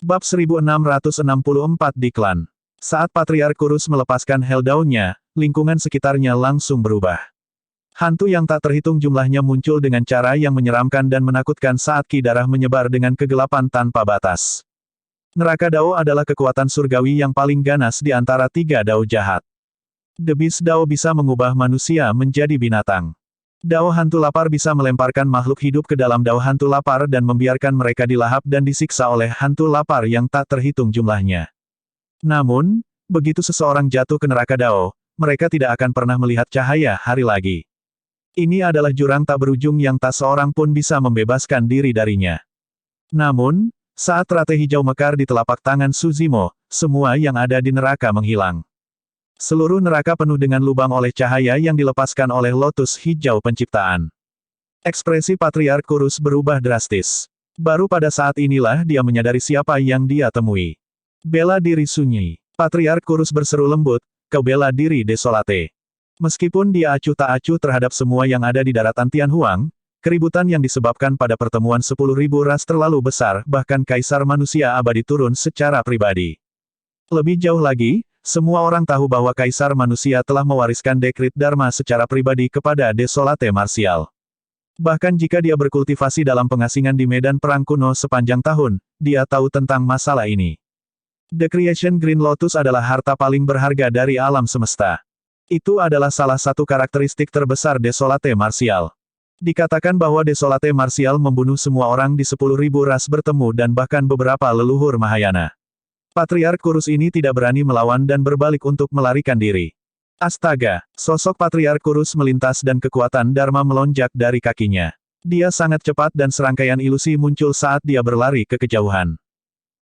Bab 1664 Diklan. Saat Patriark Kurus melepaskan Helldawn-nya, lingkungan sekitarnya langsung berubah. Hantu yang tak terhitung jumlahnya muncul dengan cara yang menyeramkan dan menakutkan saat ki darah menyebar dengan kegelapan tanpa batas. Neraka Dao adalah kekuatan surgawi yang paling ganas di antara tiga Dao jahat. The Beast Dao bisa mengubah manusia menjadi binatang. Dao hantu lapar bisa melemparkan makhluk hidup ke dalam Dao hantu lapar dan membiarkan mereka dilahap dan disiksa oleh hantu lapar yang tak terhitung jumlahnya. Namun, begitu seseorang jatuh ke neraka Dao, mereka tidak akan pernah melihat cahaya hari lagi. Ini adalah jurang tak berujung yang tak seorang pun bisa membebaskan diri darinya. Namun, saat rantai hijau mekar di telapak tangan Suzimo, semua yang ada di neraka menghilang. Seluruh neraka penuh dengan lubang oleh cahaya yang dilepaskan oleh lotus hijau penciptaan. Ekspresi Patriark Kurus berubah drastis. Baru pada saat inilah dia menyadari siapa yang dia temui. Bela diri sunyi. Patriark Kurus berseru lembut, kau bela diri Desolate. Meskipun dia acuh tak acuh terhadap semua yang ada di daratan Tianhuang, keributan yang disebabkan pada pertemuan 10.000 ras terlalu besar, bahkan Kaisar Manusia Abadi turun secara pribadi. Lebih jauh lagi, semua orang tahu bahwa Kaisar Manusia telah mewariskan dekrit Dharma secara pribadi kepada Desolate Martial. Bahkan jika dia berkultivasi dalam pengasingan di medan perang kuno sepanjang tahun, dia tahu tentang masalah ini. The Creation Green Lotus adalah harta paling berharga dari alam semesta. Itu adalah salah satu karakteristik terbesar Desolate Martial. Dikatakan bahwa Desolate Martial membunuh semua orang di 10.000 ras bertemu dan bahkan beberapa leluhur Mahayana. Patriark Kurus ini tidak berani melawan dan berbalik untuk melarikan diri. Astaga, sosok Patriark Kurus melintas dan kekuatan Dharma melonjak dari kakinya. Dia sangat cepat dan serangkaian ilusi muncul saat dia berlari ke kejauhan.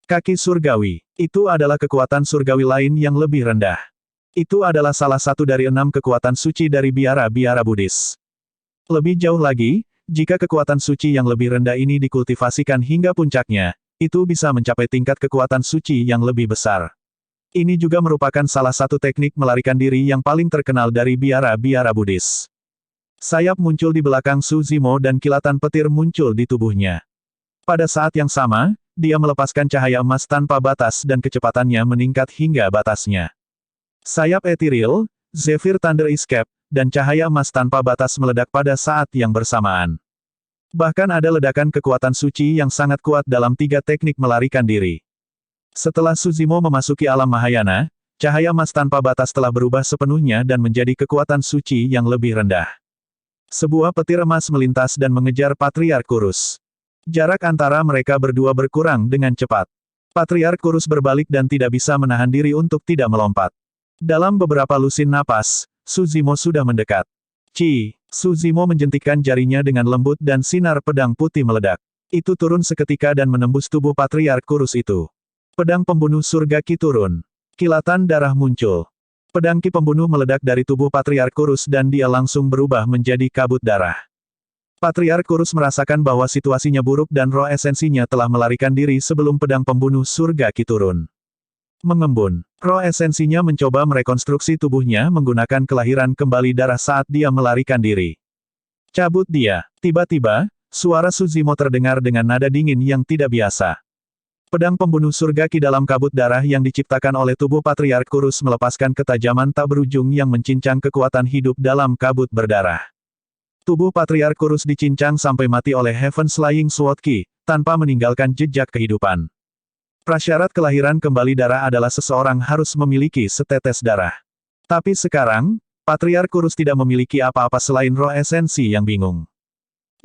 Kaki surgawi, itu adalah kekuatan surgawi lain yang lebih rendah. Itu adalah salah satu dari 6 kekuatan suci dari biara-biara Buddhis. Lebih jauh lagi, jika kekuatan suci yang lebih rendah ini dikultivasikan hingga puncaknya, itu bisa mencapai tingkat kekuatan suci yang lebih besar. Ini juga merupakan salah satu teknik melarikan diri yang paling terkenal dari biara-biara Buddhis. Sayap muncul di belakang Suzimo dan kilatan petir muncul di tubuhnya. Pada saat yang sama, dia melepaskan cahaya emas tanpa batas dan kecepatannya meningkat hingga batasnya. Sayap etiril, Zephyr Thunder Escape, dan cahaya emas tanpa batas meledak pada saat yang bersamaan. Bahkan ada ledakan kekuatan suci yang sangat kuat dalam 3 teknik melarikan diri. Setelah Suzimo memasuki alam Mahayana, cahaya emas tanpa batas telah berubah sepenuhnya dan menjadi kekuatan suci yang lebih rendah. Sebuah petir emas melintas dan mengejar Patriark Kurus. Jarak antara mereka berdua berkurang dengan cepat. Patriark Kurus berbalik dan tidak bisa menahan diri untuk tidak melompat. Dalam beberapa lusin napas, Suzimo sudah mendekat. Suzimo menjentikkan jarinya dengan lembut dan sinar pedang putih meledak. Itu turun seketika dan menembus tubuh Patriark Kurus itu. Pedang pembunuh surga Ki turun. Kilatan darah muncul. Pedang Ki pembunuh meledak dari tubuh Patriark Kurus dan dia langsung berubah menjadi kabut darah. Patriark Kurus merasakan bahwa situasinya buruk dan roh esensinya telah melarikan diri sebelum pedang pembunuh surga Ki turun. Mengembun. Roh esensinya mencoba merekonstruksi tubuhnya menggunakan kelahiran kembali darah saat dia melarikan diri. Cabut dia. Tiba-tiba, suara Suzimo terdengar dengan nada dingin yang tidak biasa. Pedang pembunuh surga Ki dalam kabut darah yang diciptakan oleh tubuh Patriark Kurus melepaskan ketajaman tak berujung yang mencincang kekuatan hidup dalam kabut berdarah. Tubuh Patriark Kurus dicincang sampai mati oleh Heaven's Flying Sword Ki, tanpa meninggalkan jejak kehidupan. Prasyarat kelahiran kembali darah adalah seseorang harus memiliki setetes darah. Tapi sekarang, Patriark Kurus tidak memiliki apa-apa selain roh esensi yang bingung.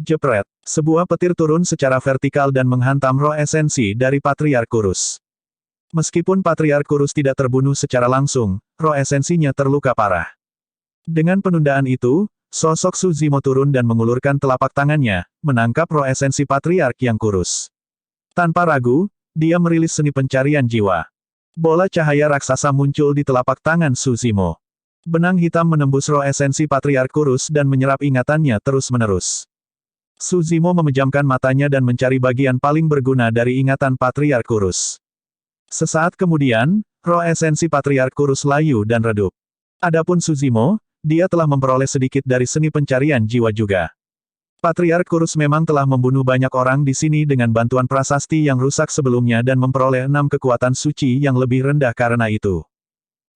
Jepret, sebuah petir turun secara vertikal dan menghantam roh esensi dari Patriark Kurus. Meskipun Patriark Kurus tidak terbunuh secara langsung, roh esensinya terluka parah. Dengan penundaan itu, sosok Suzimo turun dan mengulurkan telapak tangannya, menangkap roh esensi Patriark yang kurus. Tanpa ragu, dia merilis seni pencarian jiwa. Bola cahaya raksasa muncul di telapak tangan Suzimo. Benang hitam menembus roh esensi Patriark Kurus dan menyerap ingatannya terus-menerus. Suzimo memejamkan matanya dan mencari bagian paling berguna dari ingatan Patriark Kurus. Sesaat kemudian, roh esensi Patriark Kurus layu dan redup. Adapun Suzimo, dia telah memperoleh sedikit dari seni pencarian jiwa juga. Patriark Kurus memang telah membunuh banyak orang di sini dengan bantuan prasasti yang rusak sebelumnya dan memperoleh 6 kekuatan suci yang lebih rendah karena itu.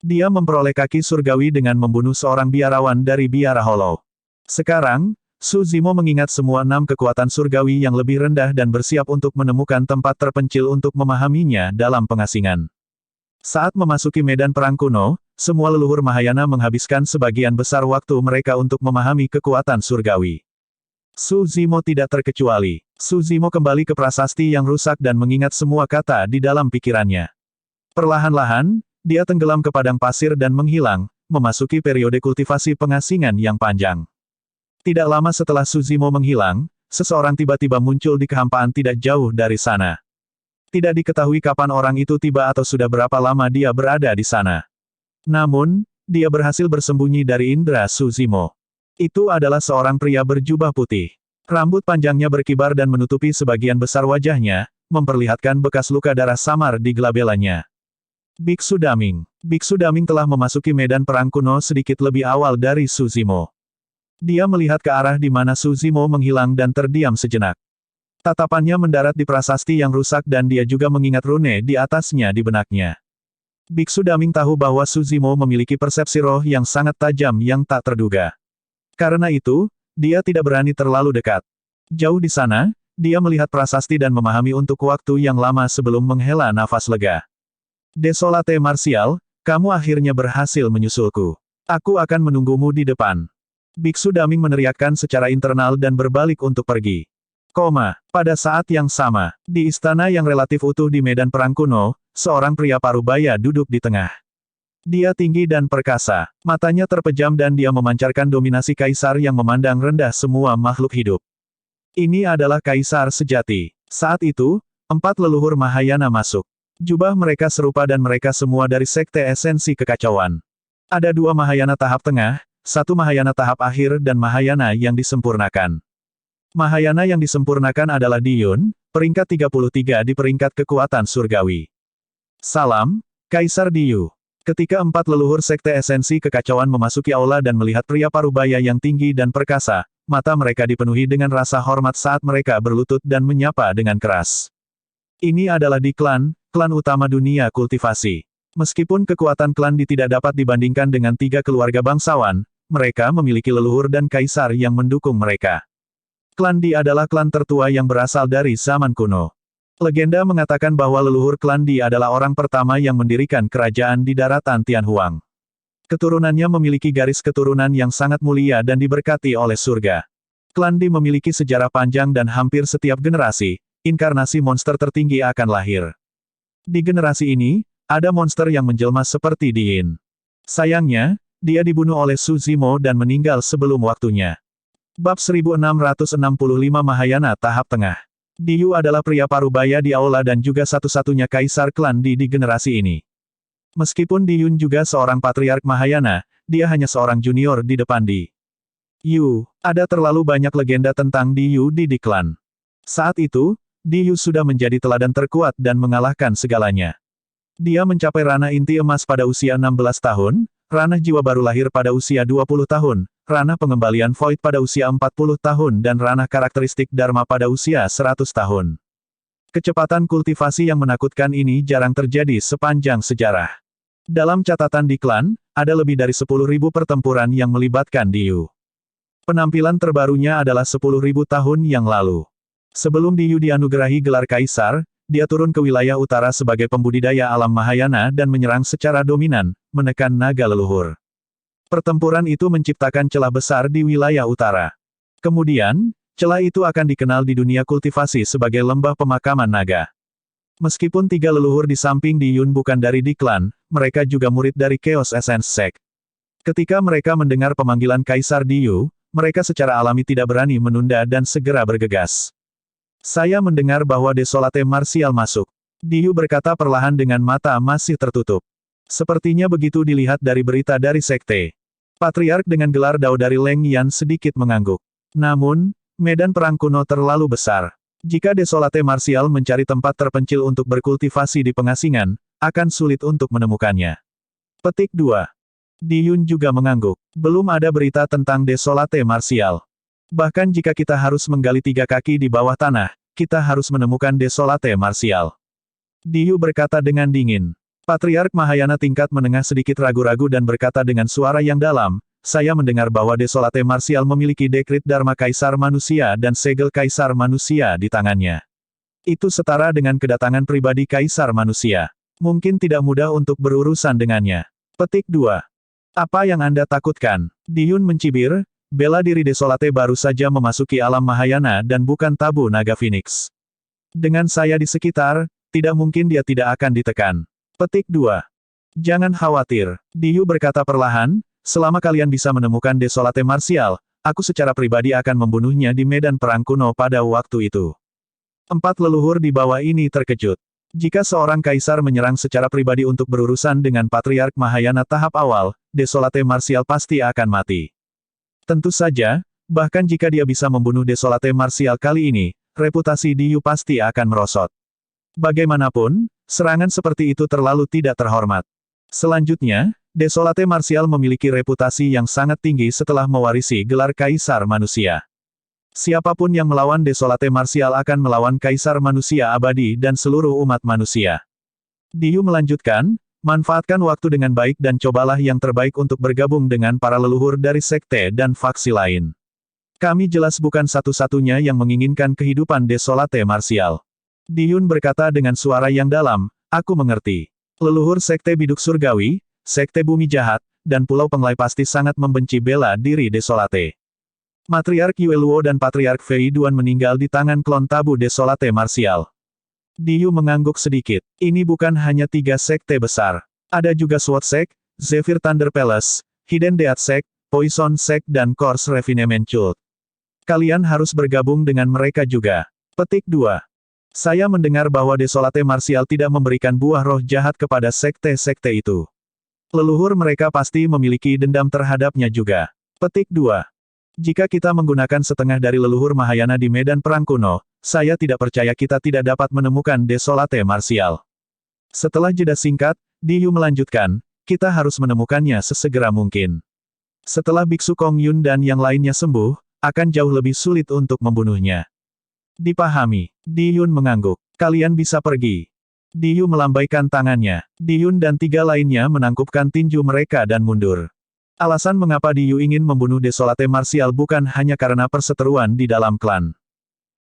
Dia memperoleh kaki surgawi dengan membunuh seorang biarawan dari biara Hollow. Sekarang, Su Zimo mengingat semua 6 kekuatan surgawi yang lebih rendah dan bersiap untuk menemukan tempat terpencil untuk memahaminya dalam pengasingan. Saat memasuki medan perang kuno, semua leluhur Mahayana menghabiskan sebagian besar waktu mereka untuk memahami kekuatan surgawi. Su Zimo tidak terkecuali. Su Zimo kembali ke prasasti yang rusak dan mengingat semua kata di dalam pikirannya. Perlahan-lahan, dia tenggelam ke padang pasir dan menghilang, memasuki periode kultivasi pengasingan yang panjang. Tidak lama setelah Su Zimo menghilang, seseorang tiba-tiba muncul di kehampaan tidak jauh dari sana. Tidak diketahui kapan orang itu tiba atau sudah berapa lama dia berada di sana. Namun, dia berhasil bersembunyi dari indera Su Zimo. Itu adalah seorang pria berjubah putih. Rambut panjangnya berkibar dan menutupi sebagian besar wajahnya, memperlihatkan bekas luka darah samar di gelabelanya. Biksu Daming. Biksu Daming telah memasuki medan perang kuno sedikit lebih awal dari Su Zimo. Dia melihat ke arah di mana Su Zimo menghilang dan terdiam sejenak. Tatapannya mendarat di prasasti yang rusak dan dia juga mengingat rune di atasnya di benaknya. Biksu Daming tahu bahwa Su Zimo memiliki persepsi roh yang sangat tajam yang tak terduga. Karena itu, dia tidak berani terlalu dekat. Jauh di sana, dia melihat prasasti dan memahami untuk waktu yang lama sebelum menghela nafas lega. Desolate Martial, kamu akhirnya berhasil menyusulku. Aku akan menunggumu di depan. Biksu Daming meneriakkan secara internal dan berbalik untuk pergi. Pada saat yang sama, di istana yang relatif utuh di medan perang kuno, seorang pria parubaya duduk di tengah. Dia tinggi dan perkasa, matanya terpejam dan dia memancarkan dominasi kaisar yang memandang rendah semua makhluk hidup. Ini adalah kaisar sejati. Saat itu, 4 leluhur Mahayana masuk. Jubah mereka serupa dan mereka semua dari sekte esensi kekacauan. Ada 2 Mahayana tahap tengah, 1 Mahayana tahap akhir dan Mahayana yang disempurnakan. Mahayana yang disempurnakan adalah Diyun, peringkat 33 di peringkat kekuatan surgawi. Salam, Kaisar Diyu. Ketika 4 leluhur sekte esensi kekacauan memasuki aula dan melihat pria parubaya yang tinggi dan perkasa, mata mereka dipenuhi dengan rasa hormat saat mereka berlutut dan menyapa dengan keras. Ini adalah di klan utama dunia kultivasi. Meskipun kekuatan klan tidak dapat dibandingkan dengan 3 keluarga bangsawan, mereka memiliki leluhur dan kaisar yang mendukung mereka. Klan Di adalah klan tertua yang berasal dari zaman kuno. Legenda mengatakan bahwa leluhur klan Di adalah orang pertama yang mendirikan kerajaan di daratan Tianhuang. Keturunannya memiliki garis keturunan yang sangat mulia dan diberkati oleh surga. Klan Di memiliki sejarah panjang dan hampir setiap generasi, inkarnasi monster tertinggi akan lahir. Di generasi ini, ada monster yang menjelma seperti Diin. Sayangnya, dia dibunuh oleh Su Zimo dan meninggal sebelum waktunya. Bab 1665 Mahayana tahap tengah. Diyu adalah pria parubaya di aula dan juga satu-satunya kaisar klan di generasi ini. Meskipun Diyun juga seorang patriark Mahayana, dia hanya seorang junior di depan Diyu. Ada terlalu banyak legenda tentang Diyu di klan. Saat itu, Diyu sudah menjadi teladan terkuat dan mengalahkan segalanya. Dia mencapai ranah inti emas pada usia 16 tahun, ranah jiwa baru lahir pada usia 20 tahun, ranah pengembalian void pada usia 40 tahun dan ranah karakteristik Dharma pada usia 100 tahun. Kecepatan kultivasi yang menakutkan ini jarang terjadi sepanjang sejarah. Dalam catatan di klan, ada lebih dari 10.000 pertempuran yang melibatkan Diyu. Penampilan terbarunya adalah 10.000 tahun yang lalu. Sebelum Diyu dianugerahi gelar kaisar, dia turun ke wilayah utara sebagai pembudidaya alam Mahayana dan menyerang secara dominan, menekan naga leluhur. Pertempuran itu menciptakan celah besar di wilayah utara. Kemudian, celah itu akan dikenal di dunia kultivasi sebagai lembah pemakaman naga. Meskipun 3 leluhur di samping Diyun bukan dari klan, mereka juga murid dari Chaos Essence Sect. Ketika mereka mendengar pemanggilan Kaisar Diyu, mereka secara alami tidak berani menunda dan segera bergegas. Saya mendengar bahwa Desolate Martial masuk. Diyu berkata perlahan dengan mata masih tertutup. Sepertinya begitu dilihat dari berita dari sekte. Patriark dengan gelar Dao dari Leng Yan sedikit mengangguk. Namun, medan perang kuno terlalu besar. Jika Desolate Martial mencari tempat terpencil untuk berkultivasi di pengasingan, akan sulit untuk menemukannya. Petik 2. Diyun juga mengangguk. Belum ada berita tentang Desolate Martial. Bahkan jika kita harus menggali 3 kaki di bawah tanah, kita harus menemukan Desolate Martial. Diyu berkata dengan dingin. Patriark Mahayana tingkat menengah sedikit ragu-ragu dan berkata dengan suara yang dalam, saya mendengar bahwa Desolate Martial memiliki dekrit Dharma Kaisar Manusia dan segel Kaisar Manusia di tangannya. Itu setara dengan kedatangan pribadi Kaisar Manusia. Mungkin tidak mudah untuk berurusan dengannya. Petik 2. Apa yang Anda takutkan? Diyun mencibir, bela diri Desolate baru saja memasuki alam Mahayana dan bukan tabu naga Phoenix. Dengan saya di sekitar, tidak mungkin dia tidak akan ditekan. Petik 2. Jangan khawatir, Diyu berkata perlahan, selama kalian bisa menemukan Desolate Martial, aku secara pribadi akan membunuhnya di medan perang kuno pada waktu itu. 4 leluhur di bawah ini terkejut. Jika seorang kaisar menyerang secara pribadi untuk berurusan dengan Patriark Mahayana tahap awal, Desolate Martial pasti akan mati. Tentu saja, bahkan jika dia bisa membunuh Desolate Martial kali ini, reputasi Diyu pasti akan merosot. Bagaimanapun, serangan seperti itu terlalu tidak terhormat. Selanjutnya, Desolate Martial memiliki reputasi yang sangat tinggi setelah mewarisi gelar Kaisar Manusia. Siapapun yang melawan Desolate Martial akan melawan Kaisar Manusia abadi dan seluruh umat manusia. Diyu melanjutkan, manfaatkan waktu dengan baik dan cobalah yang terbaik untuk bergabung dengan para leluhur dari sekte dan faksi lain. Kami jelas bukan satu-satunya yang menginginkan kehidupan Desolate Martial. Diyun berkata dengan suara yang dalam, aku mengerti. Leluhur sekte Biduk Surgawi, sekte Bumi Jahat, dan Pulau Penglai pasti sangat membenci bela diri Desolate. Matriark Yueluo dan Patriark Fei Duan meninggal di tangan klon tabu Desolate Martial. Diyu mengangguk sedikit. Ini bukan hanya 3 sekte besar. Ada juga SWOT Sect, Zephyr Thunder Palace, Hidden Death Sect, Poison Sect dan Course Refinement Cult. Kalian harus bergabung dengan mereka juga. Petik 2. Saya mendengar bahwa Desolate Martial tidak memberikan buah roh jahat kepada sekte-sekte itu. Leluhur mereka pasti memiliki dendam terhadapnya juga. Petik 2. Jika kita menggunakan setengah dari leluhur Mahayana di medan perang kuno, saya tidak percaya kita tidak dapat menemukan Desolate Martial. Setelah jeda singkat, Diyu melanjutkan, kita harus menemukannya sesegera mungkin. Setelah Biksu Kong Yun dan yang lainnya sembuh, akan jauh lebih sulit untuk membunuhnya. Dipahami. Diyun mengangguk. Kalian bisa pergi. Diyu melambaikan tangannya. Diyun dan 3 lainnya menangkupkan tinju mereka dan mundur. Alasan mengapa Diyu ingin membunuh Desolate Martial bukan hanya karena perseteruan di dalam klan.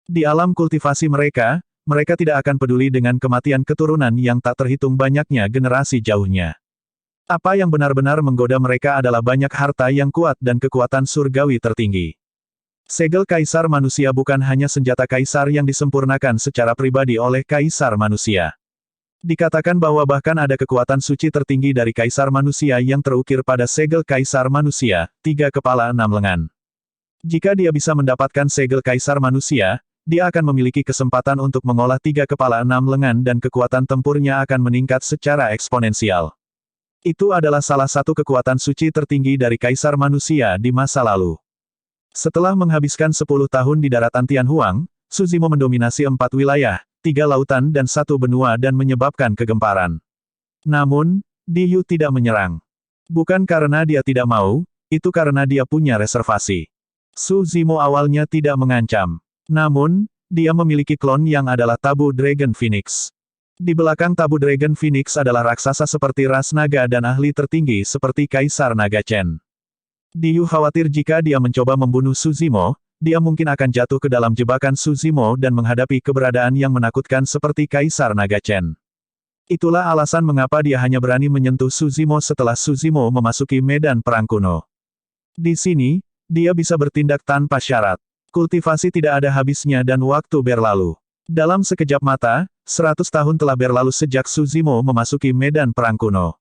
Di alam kultivasi mereka, mereka tidak akan peduli dengan kematian keturunan yang tak terhitung banyaknya generasi jauhnya. Apa yang benar-benar menggoda mereka adalah banyak harta yang kuat dan kekuatan surgawi tertinggi. Segel Kaisar Manusia bukan hanya senjata Kaisar yang disempurnakan secara pribadi oleh Kaisar Manusia. Dikatakan bahwa bahkan ada kekuatan suci tertinggi dari Kaisar Manusia yang terukir pada segel Kaisar Manusia, 3 kepala 6 lengan. Jika dia bisa mendapatkan segel Kaisar Manusia, dia akan memiliki kesempatan untuk mengolah 3 kepala 6 lengan dan kekuatan tempurnya akan meningkat secara eksponensial. Itu adalah salah satu kekuatan suci tertinggi dari Kaisar Manusia di masa lalu. Setelah menghabiskan 10 tahun di daratan Tianhuang, Suzimo mendominasi 4 wilayah, 3 lautan dan 1 benua dan menyebabkan kegemparan. Namun, Diyu tidak menyerang. Bukan karena dia tidak mau, itu karena dia punya reservasi. Suzimo awalnya tidak mengancam. Namun, dia memiliki klon yang adalah tabu Dragon Phoenix. Di belakang tabu Dragon Phoenix adalah raksasa seperti ras naga dan ahli tertinggi seperti Kaisar Naga Chen. Diyu khawatir jika dia mencoba membunuh Suzimo, dia mungkin akan jatuh ke dalam jebakan Suzimo dan menghadapi keberadaan yang menakutkan seperti Kaisar Naga Chen. Itulah alasan mengapa dia hanya berani menyentuh Suzimo setelah Suzimo memasuki medan perang kuno. Di sini, dia bisa bertindak tanpa syarat. Kultivasi tidak ada habisnya dan waktu berlalu. Dalam sekejap mata, 100 tahun telah berlalu sejak Suzimo memasuki medan perang kuno.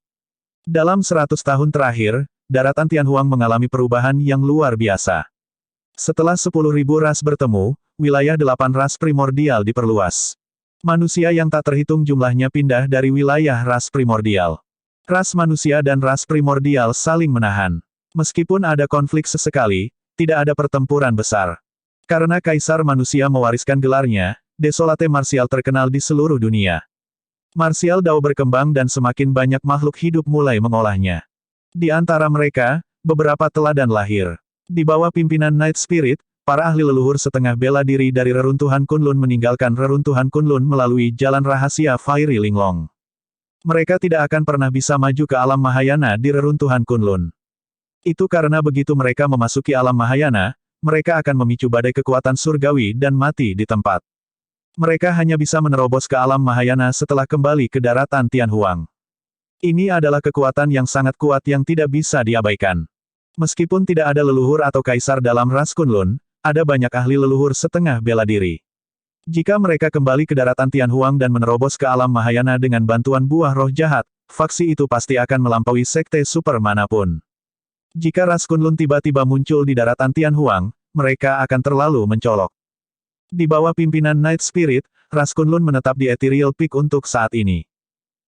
Dalam 100 tahun terakhir, daratan Tianhuang mengalami perubahan yang luar biasa. Setelah 10.000 ras bertemu, wilayah 8 ras primordial diperluas. Manusia yang tak terhitung jumlahnya pindah dari wilayah ras primordial. Ras manusia dan ras primordial saling menahan. Meskipun ada konflik sesekali, tidak ada pertempuran besar. Karena Kaisar Manusia mewariskan gelarnya, Desolate Martial terkenal di seluruh dunia. Martial Dao berkembang dan semakin banyak makhluk hidup mulai mengolahnya. Di antara mereka, beberapa teladan lahir. Di bawah pimpinan Night Spirit, para ahli leluhur setengah bela diri dari reruntuhan Kunlun meninggalkan reruntuhan Kunlun melalui jalan rahasia Fiery Linglong. Mereka tidak akan pernah bisa maju ke alam Mahayana di reruntuhan Kunlun. Itu karena begitu mereka memasuki alam Mahayana, mereka akan memicu badai kekuatan surgawi dan mati di tempat. Mereka hanya bisa menerobos ke alam Mahayana setelah kembali ke daratan Tianhuang. Ini adalah kekuatan yang sangat kuat yang tidak bisa diabaikan. Meskipun tidak ada leluhur atau kaisar dalam ras Kunlun, ada banyak ahli leluhur setengah bela diri. Jika mereka kembali ke daratan Tianhuang dan menerobos ke alam Mahayana dengan bantuan buah roh jahat, faksi itu pasti akan melampaui sekte super manapun. Jika ras Kunlun tiba-tiba muncul di daratan Tianhuang, mereka akan terlalu mencolok. Di bawah pimpinan Night Spirit, ras Kunlun menetap di Ethereal Peak untuk saat ini.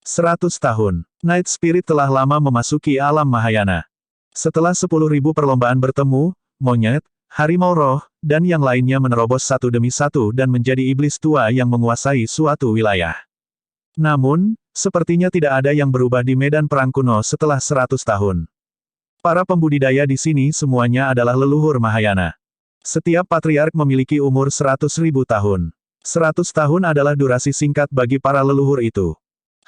100 tahun. Night Spirit telah lama memasuki alam Mahayana. Setelah 10.000 perlombaan bertemu, monyet, harimau roh, dan yang lainnya menerobos satu demi satu dan menjadi iblis tua yang menguasai suatu wilayah. Namun, sepertinya tidak ada yang berubah di medan perang kuno setelah 100 tahun. Para pembudidaya di sini semuanya adalah leluhur Mahayana. Setiap patriark memiliki umur 100.000 tahun. 100 tahun adalah durasi singkat bagi para leluhur itu.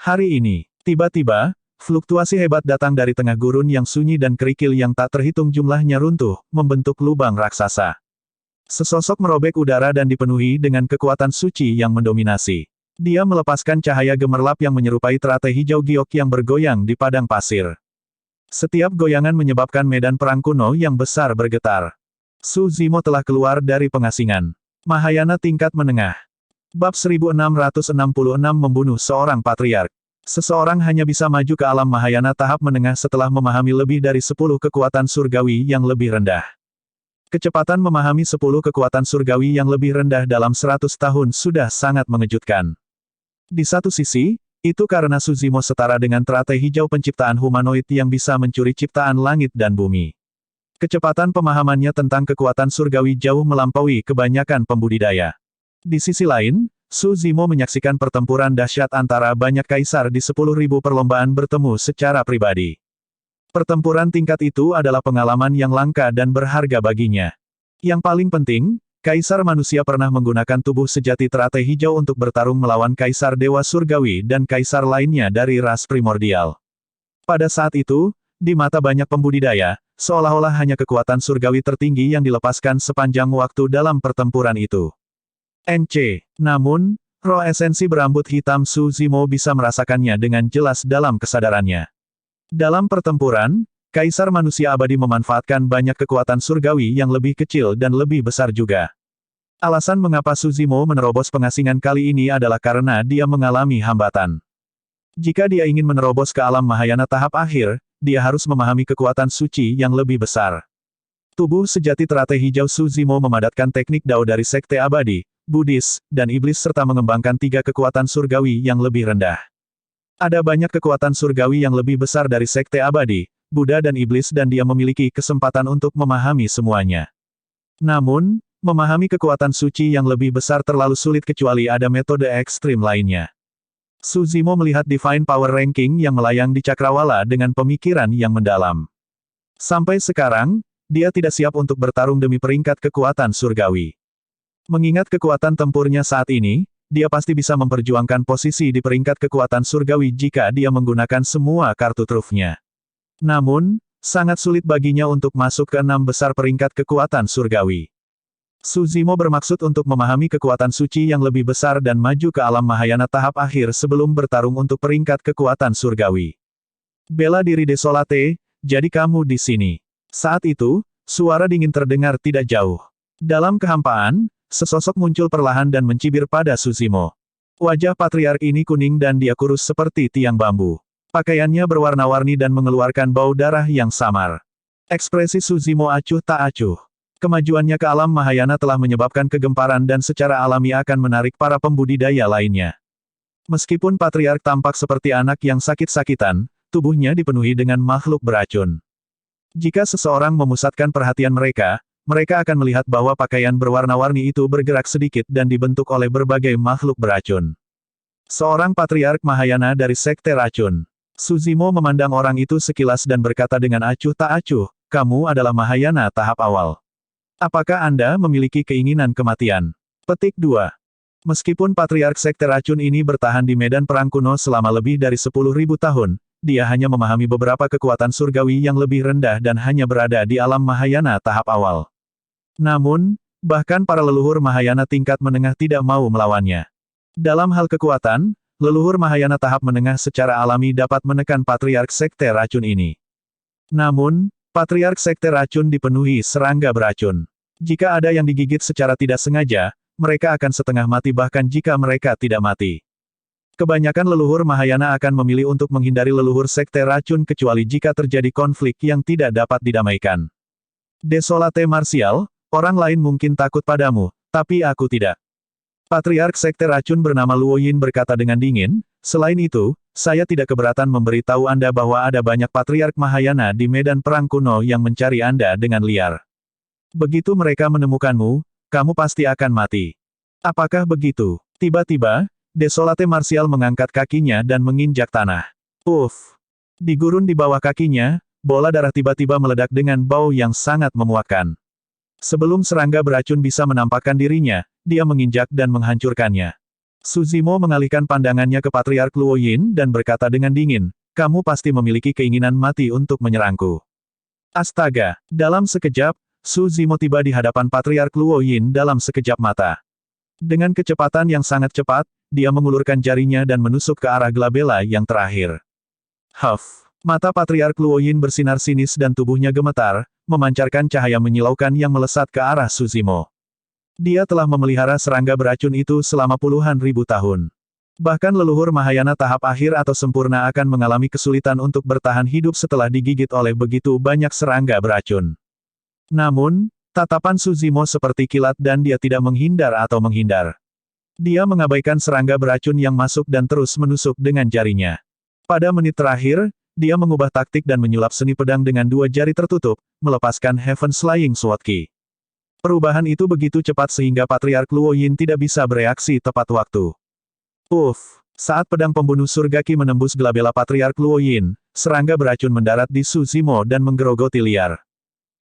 Hari ini, tiba-tiba, fluktuasi hebat datang dari tengah gurun yang sunyi dan kerikil yang tak terhitung jumlahnya runtuh, membentuk lubang raksasa. Sesosok merobek udara dan dipenuhi dengan kekuatan suci yang mendominasi. Dia melepaskan cahaya gemerlap yang menyerupai teratai hijau giok yang bergoyang di padang pasir. Setiap goyangan menyebabkan medan perang kuno yang besar bergetar. Su Zimo telah keluar dari pengasingan. Mahayana tingkat menengah. Bab 1666 membunuh seorang patriark. Seseorang hanya bisa maju ke alam Mahayana tahap menengah setelah memahami lebih dari 10 kekuatan surgawi yang lebih rendah. Kecepatan memahami 10 kekuatan surgawi yang lebih rendah dalam 100 tahun sudah sangat mengejutkan. Di satu sisi, itu karena Su Zimo setara dengan teratai hijau penciptaan humanoid yang bisa mencuri ciptaan langit dan bumi. Kecepatan pemahamannya tentang kekuatan surgawi jauh melampaui kebanyakan pembudidaya. Di sisi lain, Su Zimo menyaksikan pertempuran dahsyat antara banyak kaisar di 10.000 perlombaan bertemu secara pribadi. Pertempuran tingkat itu adalah pengalaman yang langka dan berharga baginya. Yang paling penting, kaisar manusia pernah menggunakan tubuh sejati teratai hijau untuk bertarung melawan kaisar dewa surgawi dan kaisar lainnya dari ras primordial. Pada saat itu, di mata banyak pembudidaya, seolah-olah hanya kekuatan surgawi tertinggi yang dilepaskan sepanjang waktu dalam pertempuran itu. Namun, roh esensi berambut hitam Su Zimo bisa merasakannya dengan jelas dalam kesadarannya. Dalam pertempuran, Kaisar Manusia Abadi memanfaatkan banyak kekuatan surgawi yang lebih kecil dan lebih besar juga. Alasan mengapa Su Zimo menerobos pengasingan kali ini adalah karena dia mengalami hambatan. Jika dia ingin menerobos ke alam Mahayana tahap akhir, dia harus memahami kekuatan suci yang lebih besar. Tubuh sejati teratai hijau Su Zimo memadatkan teknik Dao dari Sekte Abadi, Buddhis, dan Iblis serta mengembangkan 3 kekuatan surgawi yang lebih rendah. Ada banyak kekuatan surgawi yang lebih besar dari Sekte Abadi, Buddha dan Iblis dan dia memiliki kesempatan untuk memahami semuanya. Namun, memahami kekuatan suci yang lebih besar terlalu sulit kecuali ada metode ekstrim lainnya. Su Zimo melihat Divine Power Ranking yang melayang di cakrawala dengan pemikiran yang mendalam. Sampai sekarang, dia tidak siap untuk bertarung demi peringkat kekuatan surgawi. Mengingat kekuatan tempurnya saat ini, dia pasti bisa memperjuangkan posisi di peringkat kekuatan surgawi jika dia menggunakan semua kartu trufnya. Namun, sangat sulit baginya untuk masuk ke 6 besar peringkat kekuatan surgawi. Su Zimo bermaksud untuk memahami kekuatan suci yang lebih besar dan maju ke alam Mahayana tahap akhir sebelum bertarung untuk peringkat kekuatan surgawi. Bela diri Desolate, jadi kamu di sini. Saat itu, suara dingin terdengar tidak jauh. Dalam kehampaan, sesosok muncul perlahan dan mencibir pada Su Zimo. Wajah patriark ini kuning dan dia kurus seperti tiang bambu. Pakaiannya berwarna-warni dan mengeluarkan bau darah yang samar. Ekspresi Su Zimo acuh tak acuh. Kemajuannya ke alam Mahayana telah menyebabkan kegemparan dan secara alami akan menarik para pembudidaya lainnya. Meskipun patriark tampak seperti anak yang sakit-sakitan, tubuhnya dipenuhi dengan makhluk beracun. Jika seseorang memusatkan perhatian mereka, mereka akan melihat bahwa pakaian berwarna-warni itu bergerak sedikit dan dibentuk oleh berbagai makhluk beracun. Seorang patriark Mahayana dari Sekte Racun. Su Zimo memandang orang itu sekilas dan berkata dengan acuh tak acuh, kamu adalah Mahayana tahap awal. Apakah Anda memiliki keinginan kematian? Petik 2. Meskipun Patriark Sekte Racun ini bertahan di medan perang kuno selama lebih dari 10.000 tahun, dia hanya memahami beberapa kekuatan surgawi yang lebih rendah dan hanya berada di alam Mahayana tahap awal. Namun, bahkan para leluhur Mahayana tingkat menengah tidak mau melawannya. Dalam hal kekuatan, leluhur Mahayana tahap menengah secara alami dapat menekan Patriark Sekte Racun ini. Namun, Patriark Sekte Racun dipenuhi serangga beracun. Jika ada yang digigit secara tidak sengaja, mereka akan setengah mati bahkan jika mereka tidak mati. Kebanyakan leluhur Mahayana akan memilih untuk menghindari leluhur Sekte Racun kecuali jika terjadi konflik yang tidak dapat didamaikan. Desolate Martial, orang lain mungkin takut padamu, tapi aku tidak. Patriark Sekte Racun bernama Luo Yin berkata dengan dingin, selain itu, saya tidak keberatan memberitahu Anda bahwa ada banyak Patriark Mahayana di medan perang kuno yang mencari Anda dengan liar. Begitu mereka menemukanmu, kamu pasti akan mati. Apakah begitu? Tiba-tiba, Desolate Martial mengangkat kakinya dan menginjak tanah. Uff! Di gurun di bawah kakinya, bola darah tiba-tiba meledak dengan bau yang sangat memuakkan. Sebelum serangga beracun bisa menampakkan dirinya, dia menginjak dan menghancurkannya. Suzimo mengalihkan pandangannya ke Patriark Luo Yin dan berkata dengan dingin, kamu pasti memiliki keinginan mati untuk menyerangku. Astaga! Dalam sekejap, Suzimo tiba di hadapan Patriark Luo Yin dalam sekejap mata. Dengan kecepatan yang sangat cepat, dia mengulurkan jarinya dan menusuk ke arah Glabella yang terakhir. Huff! Mata Patriark Luo Yin bersinar sinis dan tubuhnya gemetar, memancarkan cahaya menyilaukan yang melesat ke arah Suzimo. Dia telah memelihara serangga beracun itu selama puluhan ribu tahun. Bahkan leluhur Mahayana tahap akhir atau sempurna akan mengalami kesulitan untuk bertahan hidup setelah digigit oleh begitu banyak serangga beracun. Namun, tatapan Suzimo seperti kilat dan dia tidak menghindar atau menghindar. Dia mengabaikan serangga beracun yang masuk dan terus menusuk dengan jarinya. Pada menit terakhir, dia mengubah taktik dan menyulap seni pedang dengan dua jari tertutup, melepaskan Heaven's Flying Sword Ki. Perubahan itu begitu cepat sehingga Patriark Luo Yin tidak bisa bereaksi tepat waktu. Uff! Saat pedang pembunuh surga Ki menembus Glabella Patriark Luo Yin, serangga beracun mendarat di Suzimo dan menggerogoti liar.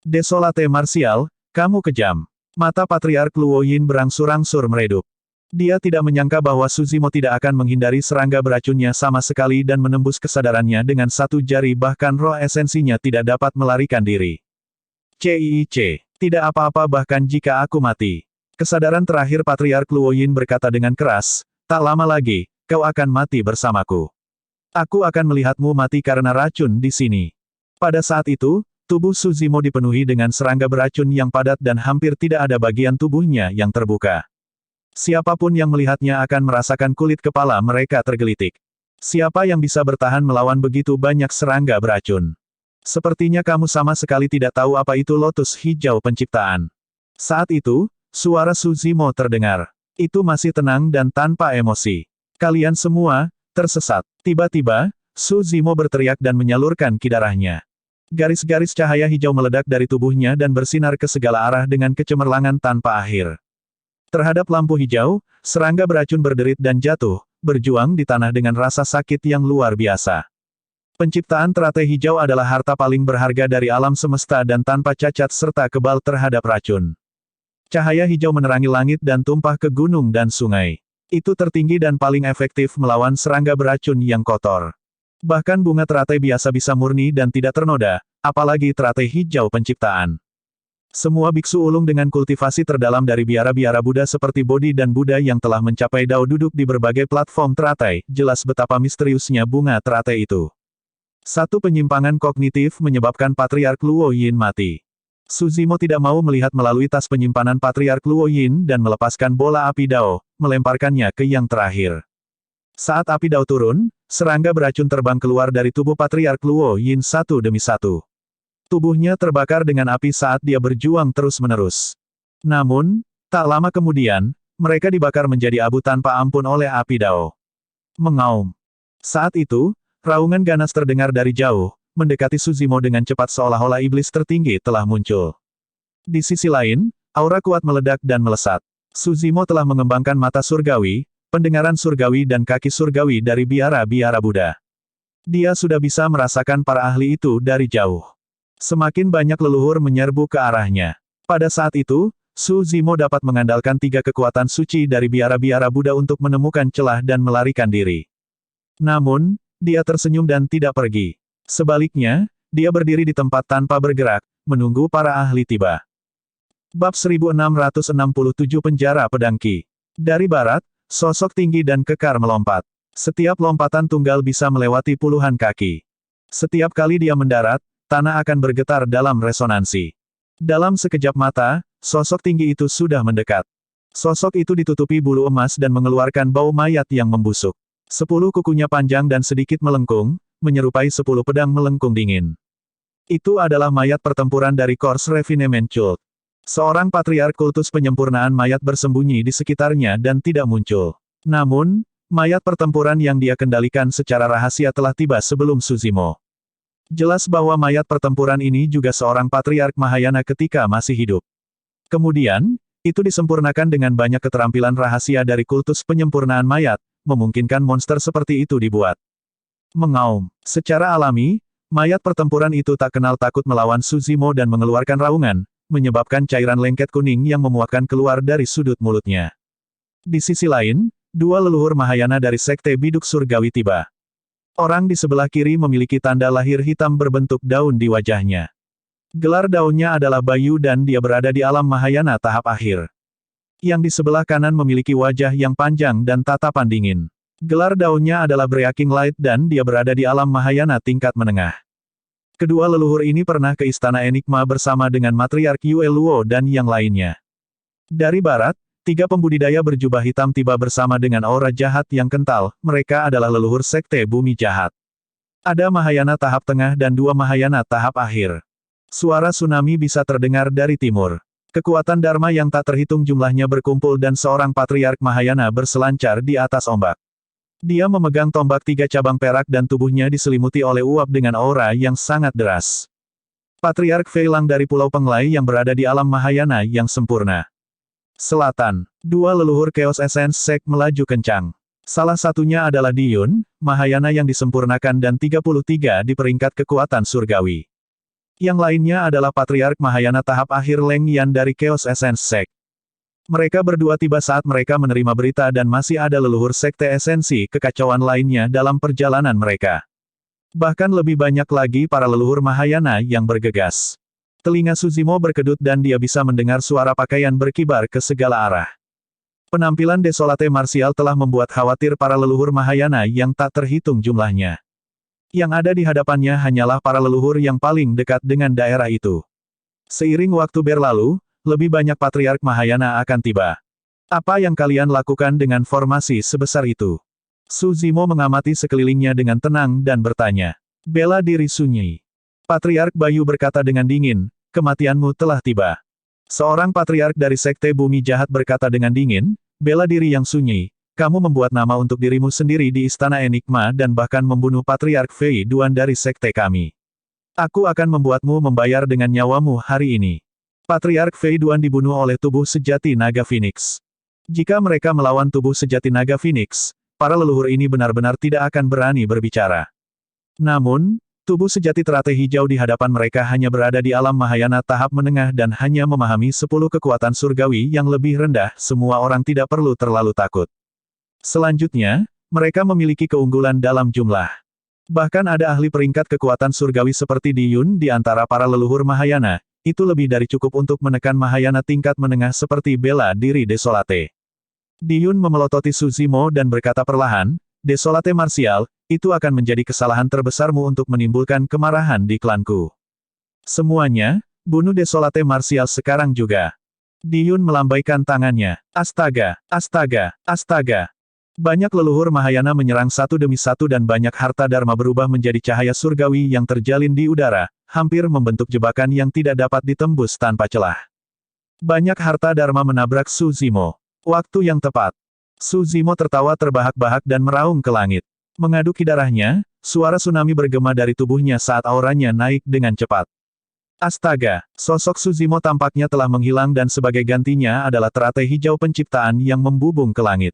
Desolate Martial, kamu kejam. Mata Patriark Luo Yin berangsur-angsur meredup. Dia tidak menyangka bahwa Suzimo tidak akan menghindari serangga beracunnya sama sekali dan menembus kesadarannya dengan satu jari bahkan roh esensinya tidak dapat melarikan diri. CIIC. Tidak apa-apa bahkan jika aku mati. Kesadaran terakhir Patriark Luo Yin berkata dengan keras, tak lama lagi, kau akan mati bersamaku. Aku akan melihatmu mati karena racun di sini. Pada saat itu, tubuh Suzimo dipenuhi dengan serangga beracun yang padat dan hampir tidak ada bagian tubuhnya yang terbuka. Siapapun yang melihatnya akan merasakan kulit kepala mereka tergelitik. Siapa yang bisa bertahan melawan begitu banyak serangga beracun? Sepertinya kamu sama sekali tidak tahu apa itu lotus hijau penciptaan. Saat itu, suara Suzimo terdengar. Itu masih tenang dan tanpa emosi. Kalian semua, tersesat. Tiba-tiba, Suzimo berteriak dan menyalurkan ki darahnya. Garis-garis cahaya hijau meledak dari tubuhnya dan bersinar ke segala arah dengan kecemerlangan tanpa akhir. Terhadap lampu hijau, serangga beracun berderit dan jatuh, berjuang di tanah dengan rasa sakit yang luar biasa. Penciptaan teratai hijau adalah harta paling berharga dari alam semesta dan tanpa cacat serta kebal terhadap racun. Cahaya hijau menerangi langit dan tumpah ke gunung dan sungai. Itu tertinggi dan paling efektif melawan serangga beracun yang kotor. Bahkan bunga teratai biasa bisa murni dan tidak ternoda, apalagi teratai hijau penciptaan. Semua biksu ulung dengan kultivasi terdalam dari biara-biara Buddha seperti Bodhi dan Buddha yang telah mencapai Dao duduk di berbagai platform teratai, jelas betapa misteriusnya bunga teratai itu. Satu penyimpangan kognitif menyebabkan Patriark Luo Yin mati. Suzimo tidak mau melihat melalui tas penyimpanan Patriark Luo Yin dan melepaskan bola api Dao, melemparkannya ke yang terakhir. Saat api Dao turun, serangga beracun terbang keluar dari tubuh Patriark Luo Yin satu demi satu. Tubuhnya terbakar dengan api saat dia berjuang terus-menerus. Namun, tak lama kemudian, mereka dibakar menjadi abu tanpa ampun oleh api Dao. Mengaum. Saat itu, raungan ganas terdengar dari jauh, mendekati Suzimo dengan cepat seolah-olah iblis tertinggi telah muncul. Di sisi lain, aura kuat meledak dan melesat. Suzimo telah mengembangkan mata surgawi, pendengaran surgawi dan kaki surgawi dari biara-biara Buddha. Dia sudah bisa merasakan para ahli itu dari jauh. Semakin banyak leluhur menyerbu ke arahnya. Pada saat itu, Su Zimo dapat mengandalkan 3 kekuatan suci dari biara-biara Buddha untuk menemukan celah dan melarikan diri. Namun, dia tersenyum dan tidak pergi. Sebaliknya, dia berdiri di tempat tanpa bergerak, menunggu para ahli tiba. Bab 1667 Penjara Pedang Qi. Dari barat, sosok tinggi dan kekar melompat. Setiap lompatan tunggal bisa melewati puluhan kaki. Setiap kali dia mendarat, tanah akan bergetar dalam resonansi. Dalam sekejap mata, sosok tinggi itu sudah mendekat. Sosok itu ditutupi bulu emas dan mengeluarkan bau mayat yang membusuk. 10 kukunya panjang dan sedikit melengkung, menyerupai 10 pedang melengkung dingin. Itu adalah mayat pertempuran dari Corps Refinement Cult. Seorang patriark kultus penyempurnaan mayat bersembunyi di sekitarnya dan tidak muncul. Namun, mayat pertempuran yang dia kendalikan secara rahasia telah tiba sebelum Su Zimo. Jelas bahwa mayat pertempuran ini juga seorang patriark Mahayana ketika masih hidup. Kemudian, itu disempurnakan dengan banyak keterampilan rahasia dari kultus penyempurnaan mayat, memungkinkan monster seperti itu dibuat. Mengaum. Secara alami, mayat pertempuran itu tak kenal takut melawan Su Zimo dan mengeluarkan raungan, menyebabkan cairan lengket kuning yang memuakkan keluar dari sudut mulutnya. Di sisi lain, 2 leluhur Mahayana dari Sekte Biduk Surgawi tiba. Orang di sebelah kiri memiliki tanda lahir hitam berbentuk daun di wajahnya. Gelar daunnya adalah Bayu dan dia berada di alam Mahayana tahap akhir. Yang di sebelah kanan memiliki wajah yang panjang dan tatapan dingin. Gelar daunnya adalah Breaking Light dan dia berada di alam Mahayana tingkat menengah. Kedua leluhur ini pernah ke Istana Enigma bersama dengan Matriark Yue Luo dan yang lainnya. Dari barat, 3 pembudidaya berjubah hitam tiba bersama dengan aura jahat yang kental, mereka adalah leluhur Sekte Bumi Jahat. Ada Mahayana tahap tengah dan 2 Mahayana tahap akhir. Suara tsunami bisa terdengar dari timur. Kekuatan Dharma yang tak terhitung jumlahnya berkumpul dan seorang patriark Mahayana berselancar di atas ombak. Dia memegang tombak 3 cabang perak dan tubuhnya diselimuti oleh uap dengan aura yang sangat deras. Patriark Fei Lang dari Pulau Penglai yang berada di alam Mahayana yang sempurna. Selatan, 2 leluhur Chaos Essence Sect melaju kencang. Salah satunya adalah Diyun, Mahayana yang disempurnakan dan 33 di peringkat kekuatan surgawi. Yang lainnya adalah Patriark Mahayana tahap akhir Leng Yan dari Chaos Essence Sect. Mereka berdua tiba saat mereka menerima berita dan masih ada leluhur Sekte Esensi kekacauan lainnya dalam perjalanan mereka. Bahkan lebih banyak lagi para leluhur Mahayana yang bergegas. Telinga Su Zimo berkedut dan dia bisa mendengar suara pakaian berkibar ke segala arah. Penampilan Desolate Martial telah membuat khawatir para leluhur Mahayana yang tak terhitung jumlahnya. Yang ada di hadapannya hanyalah para leluhur yang paling dekat dengan daerah itu. Seiring waktu berlalu, lebih banyak patriark Mahayana akan tiba. Apa yang kalian lakukan dengan formasi sebesar itu? Su Zimo mengamati sekelilingnya dengan tenang dan bertanya. Bela diri sunyi. Patriark Bayu berkata dengan dingin, kematianmu telah tiba. Seorang patriark dari Sekte Bumi Jahat berkata dengan dingin, bela diri yang sunyi, kamu membuat nama untuk dirimu sendiri di Istana Enigma dan bahkan membunuh Patriark Fei Duan dari Sekte kami. Aku akan membuatmu membayar dengan nyawamu hari ini. Patriark Fei Duan dibunuh oleh tubuh sejati Naga Phoenix. Jika mereka melawan tubuh sejati Naga Phoenix, para leluhur ini benar-benar tidak akan berani berbicara. Namun, tubuh sejati teratai hijau di hadapan mereka hanya berada di alam Mahayana tahap menengah dan hanya memahami 10 kekuatan surgawi yang lebih rendah, semua orang tidak perlu terlalu takut. Selanjutnya, mereka memiliki keunggulan dalam jumlah. Bahkan ada ahli peringkat kekuatan surgawi seperti Diyun di antara para leluhur Mahayana, itu lebih dari cukup untuk menekan Mahayana tingkat menengah seperti bela diri Desolate. Diyun memelototi Su Zimo dan berkata perlahan, Desolate Martial, itu akan menjadi kesalahan terbesarmu untuk menimbulkan kemarahan di klanku. Semuanya, bunuh Desolate Martial sekarang juga. Diyun melambaikan tangannya. Astaga, astaga, astaga. Banyak leluhur Mahayana menyerang satu demi satu dan banyak harta Dharma berubah menjadi cahaya surgawi yang terjalin di udara, hampir membentuk jebakan yang tidak dapat ditembus tanpa celah. Banyak harta Dharma menabrak Su Zimo. Waktu yang tepat. Su Zimo tertawa terbahak-bahak dan meraung ke langit. Mengaduk darahnya, suara tsunami bergema dari tubuhnya saat auranya naik dengan cepat. Astaga, sosok Su Zimo tampaknya telah menghilang dan sebagai gantinya adalah teratai hijau penciptaan yang membubung ke langit.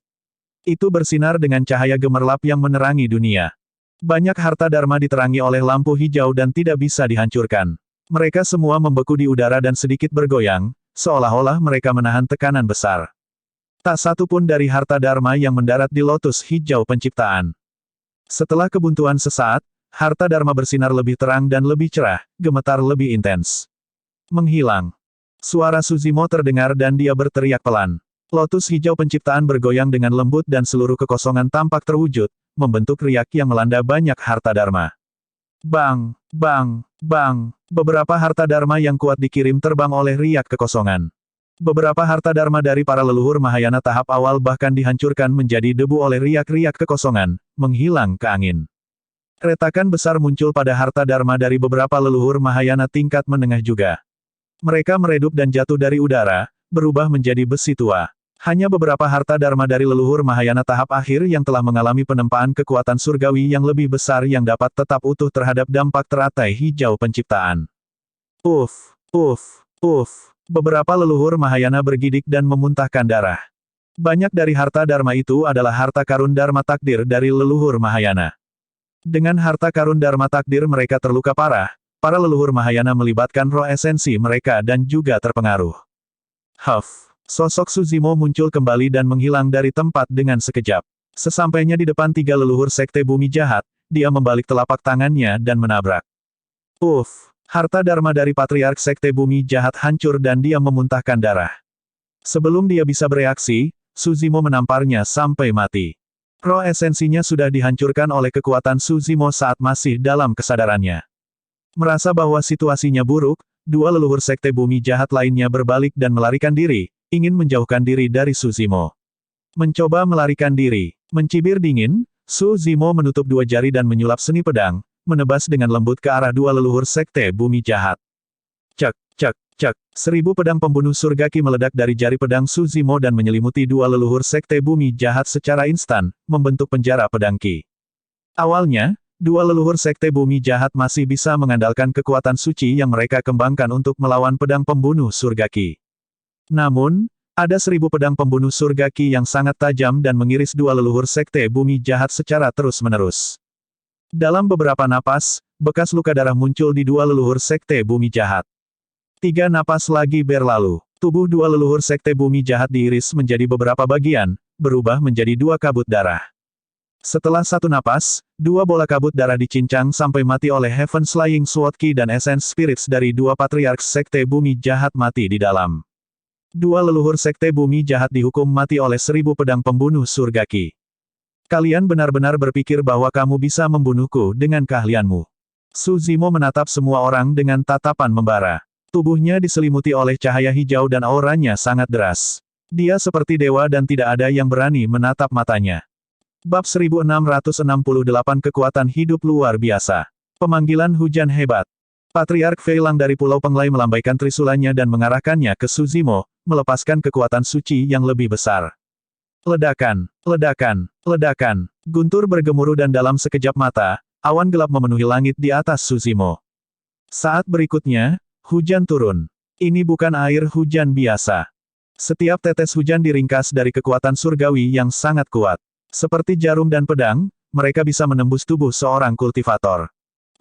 Itu bersinar dengan cahaya gemerlap yang menerangi dunia. Banyak harta Dharma diterangi oleh lampu hijau dan tidak bisa dihancurkan. Mereka semua membeku di udara dan sedikit bergoyang, seolah-olah mereka menahan tekanan besar. Tak satu pun dari harta Dharma yang mendarat di lotus hijau penciptaan. Setelah kebuntuan sesaat, harta Dharma bersinar lebih terang dan lebih cerah, gemetar lebih intens. Menghilang. Suara Suzimo terdengar dan dia berteriak pelan. Lotus hijau penciptaan bergoyang dengan lembut dan seluruh kekosongan tampak terwujud, membentuk riak yang melanda banyak harta Dharma. Bang, bang, bang. Beberapa harta Dharma yang kuat dikirim terbang oleh riak kekosongan. Beberapa harta Dharma dari para leluhur Mahayana tahap awal bahkan dihancurkan menjadi debu oleh riak-riak kekosongan, menghilang ke angin. Retakan besar muncul pada harta Dharma dari beberapa leluhur Mahayana tingkat menengah juga. Mereka meredup dan jatuh dari udara, berubah menjadi besi tua. Hanya beberapa harta Dharma dari leluhur Mahayana tahap akhir yang telah mengalami penempaan kekuatan surgawi yang lebih besar yang dapat tetap utuh terhadap dampak teratai hijau penciptaan. Uff, uff, uff. Beberapa leluhur Mahayana bergidik dan memuntahkan darah. Banyak dari harta Dharma itu adalah harta karun Dharma takdir dari leluhur Mahayana. Dengan harta karun Dharma takdir mereka terluka parah, para leluhur Mahayana melibatkan roh esensi mereka dan juga terpengaruh. Huff. Sosok Suzimo muncul kembali dan menghilang dari tempat dengan sekejap. Sesampainya di depan tiga leluhur sekte bumi jahat, dia membalik telapak tangannya dan menabrak. Uff, harta Dharma dari Patriark Sekte Bumi Jahat hancur dan dia memuntahkan darah. Sebelum dia bisa bereaksi, Suzimo menamparnya sampai mati. Roh esensinya sudah dihancurkan oleh kekuatan Suzimo saat masih dalam kesadarannya. Merasa bahwa situasinya buruk, dua leluhur Sekte Bumi Jahat lainnya berbalik dan melarikan diri, ingin menjauhkan diri dari Suzimo. Mencoba melarikan diri. Mencibir dingin, Suzimo menutup dua jari dan menyulap seni pedang, menebas dengan lembut ke arah dua leluhur Sekte Bumi Jahat. Cek, cek, cek. 1000 pedang pembunuh surgaki meledak dari jari pedang Suzimo dan menyelimuti dua leluhur Sekte Bumi Jahat secara instan, membentuk penjara pedang Ki. Awalnya, dua leluhur Sekte Bumi Jahat masih bisa mengandalkan kekuatan suci yang mereka kembangkan untuk melawan pedang pembunuh surgaki. Namun, ada 1000 pedang pembunuh surgaki yang sangat tajam dan mengiris dua leluhur Sekte Bumi Jahat secara terus-menerus. Dalam beberapa napas, bekas luka darah muncul di dua leluhur Sekte Bumi Jahat. 3 napas lagi berlalu. Tubuh dua leluhur Sekte Bumi Jahat diiris menjadi beberapa bagian, berubah menjadi 2 kabut darah. Setelah 1 napas, 2 bola kabut darah dicincang sampai mati oleh Heaven Slaying Sword Ki dan Essence Spirits dari dua Patriark Sekte Bumi Jahat mati di dalam. Dua leluhur Sekte Bumi Jahat dihukum mati oleh 1000 pedang pembunuh surgaki. Kalian benar-benar berpikir bahwa kamu bisa membunuhku dengan keahlianmu. Suzimo menatap semua orang dengan tatapan membara. Tubuhnya diselimuti oleh cahaya hijau dan auranya sangat deras. Dia seperti dewa dan tidak ada yang berani menatap matanya. Bab 1668 Kekuatan Hidup Luar Biasa. Pemanggilan hujan hebat. Patriark Fei Lang dari Pulau Penglai melambaikan trisulanya dan mengarahkannya ke Suzimo, melepaskan kekuatan suci yang lebih besar. Ledakan, ledakan, ledakan. Guntur bergemuruh dan dalam sekejap mata, awan gelap memenuhi langit di atas Suzimo. Saat berikutnya, hujan turun. Ini bukan air hujan biasa. Setiap tetes hujan diringkas dari kekuatan surgawi yang sangat kuat. Seperti jarum dan pedang, mereka bisa menembus tubuh seorang kultivator.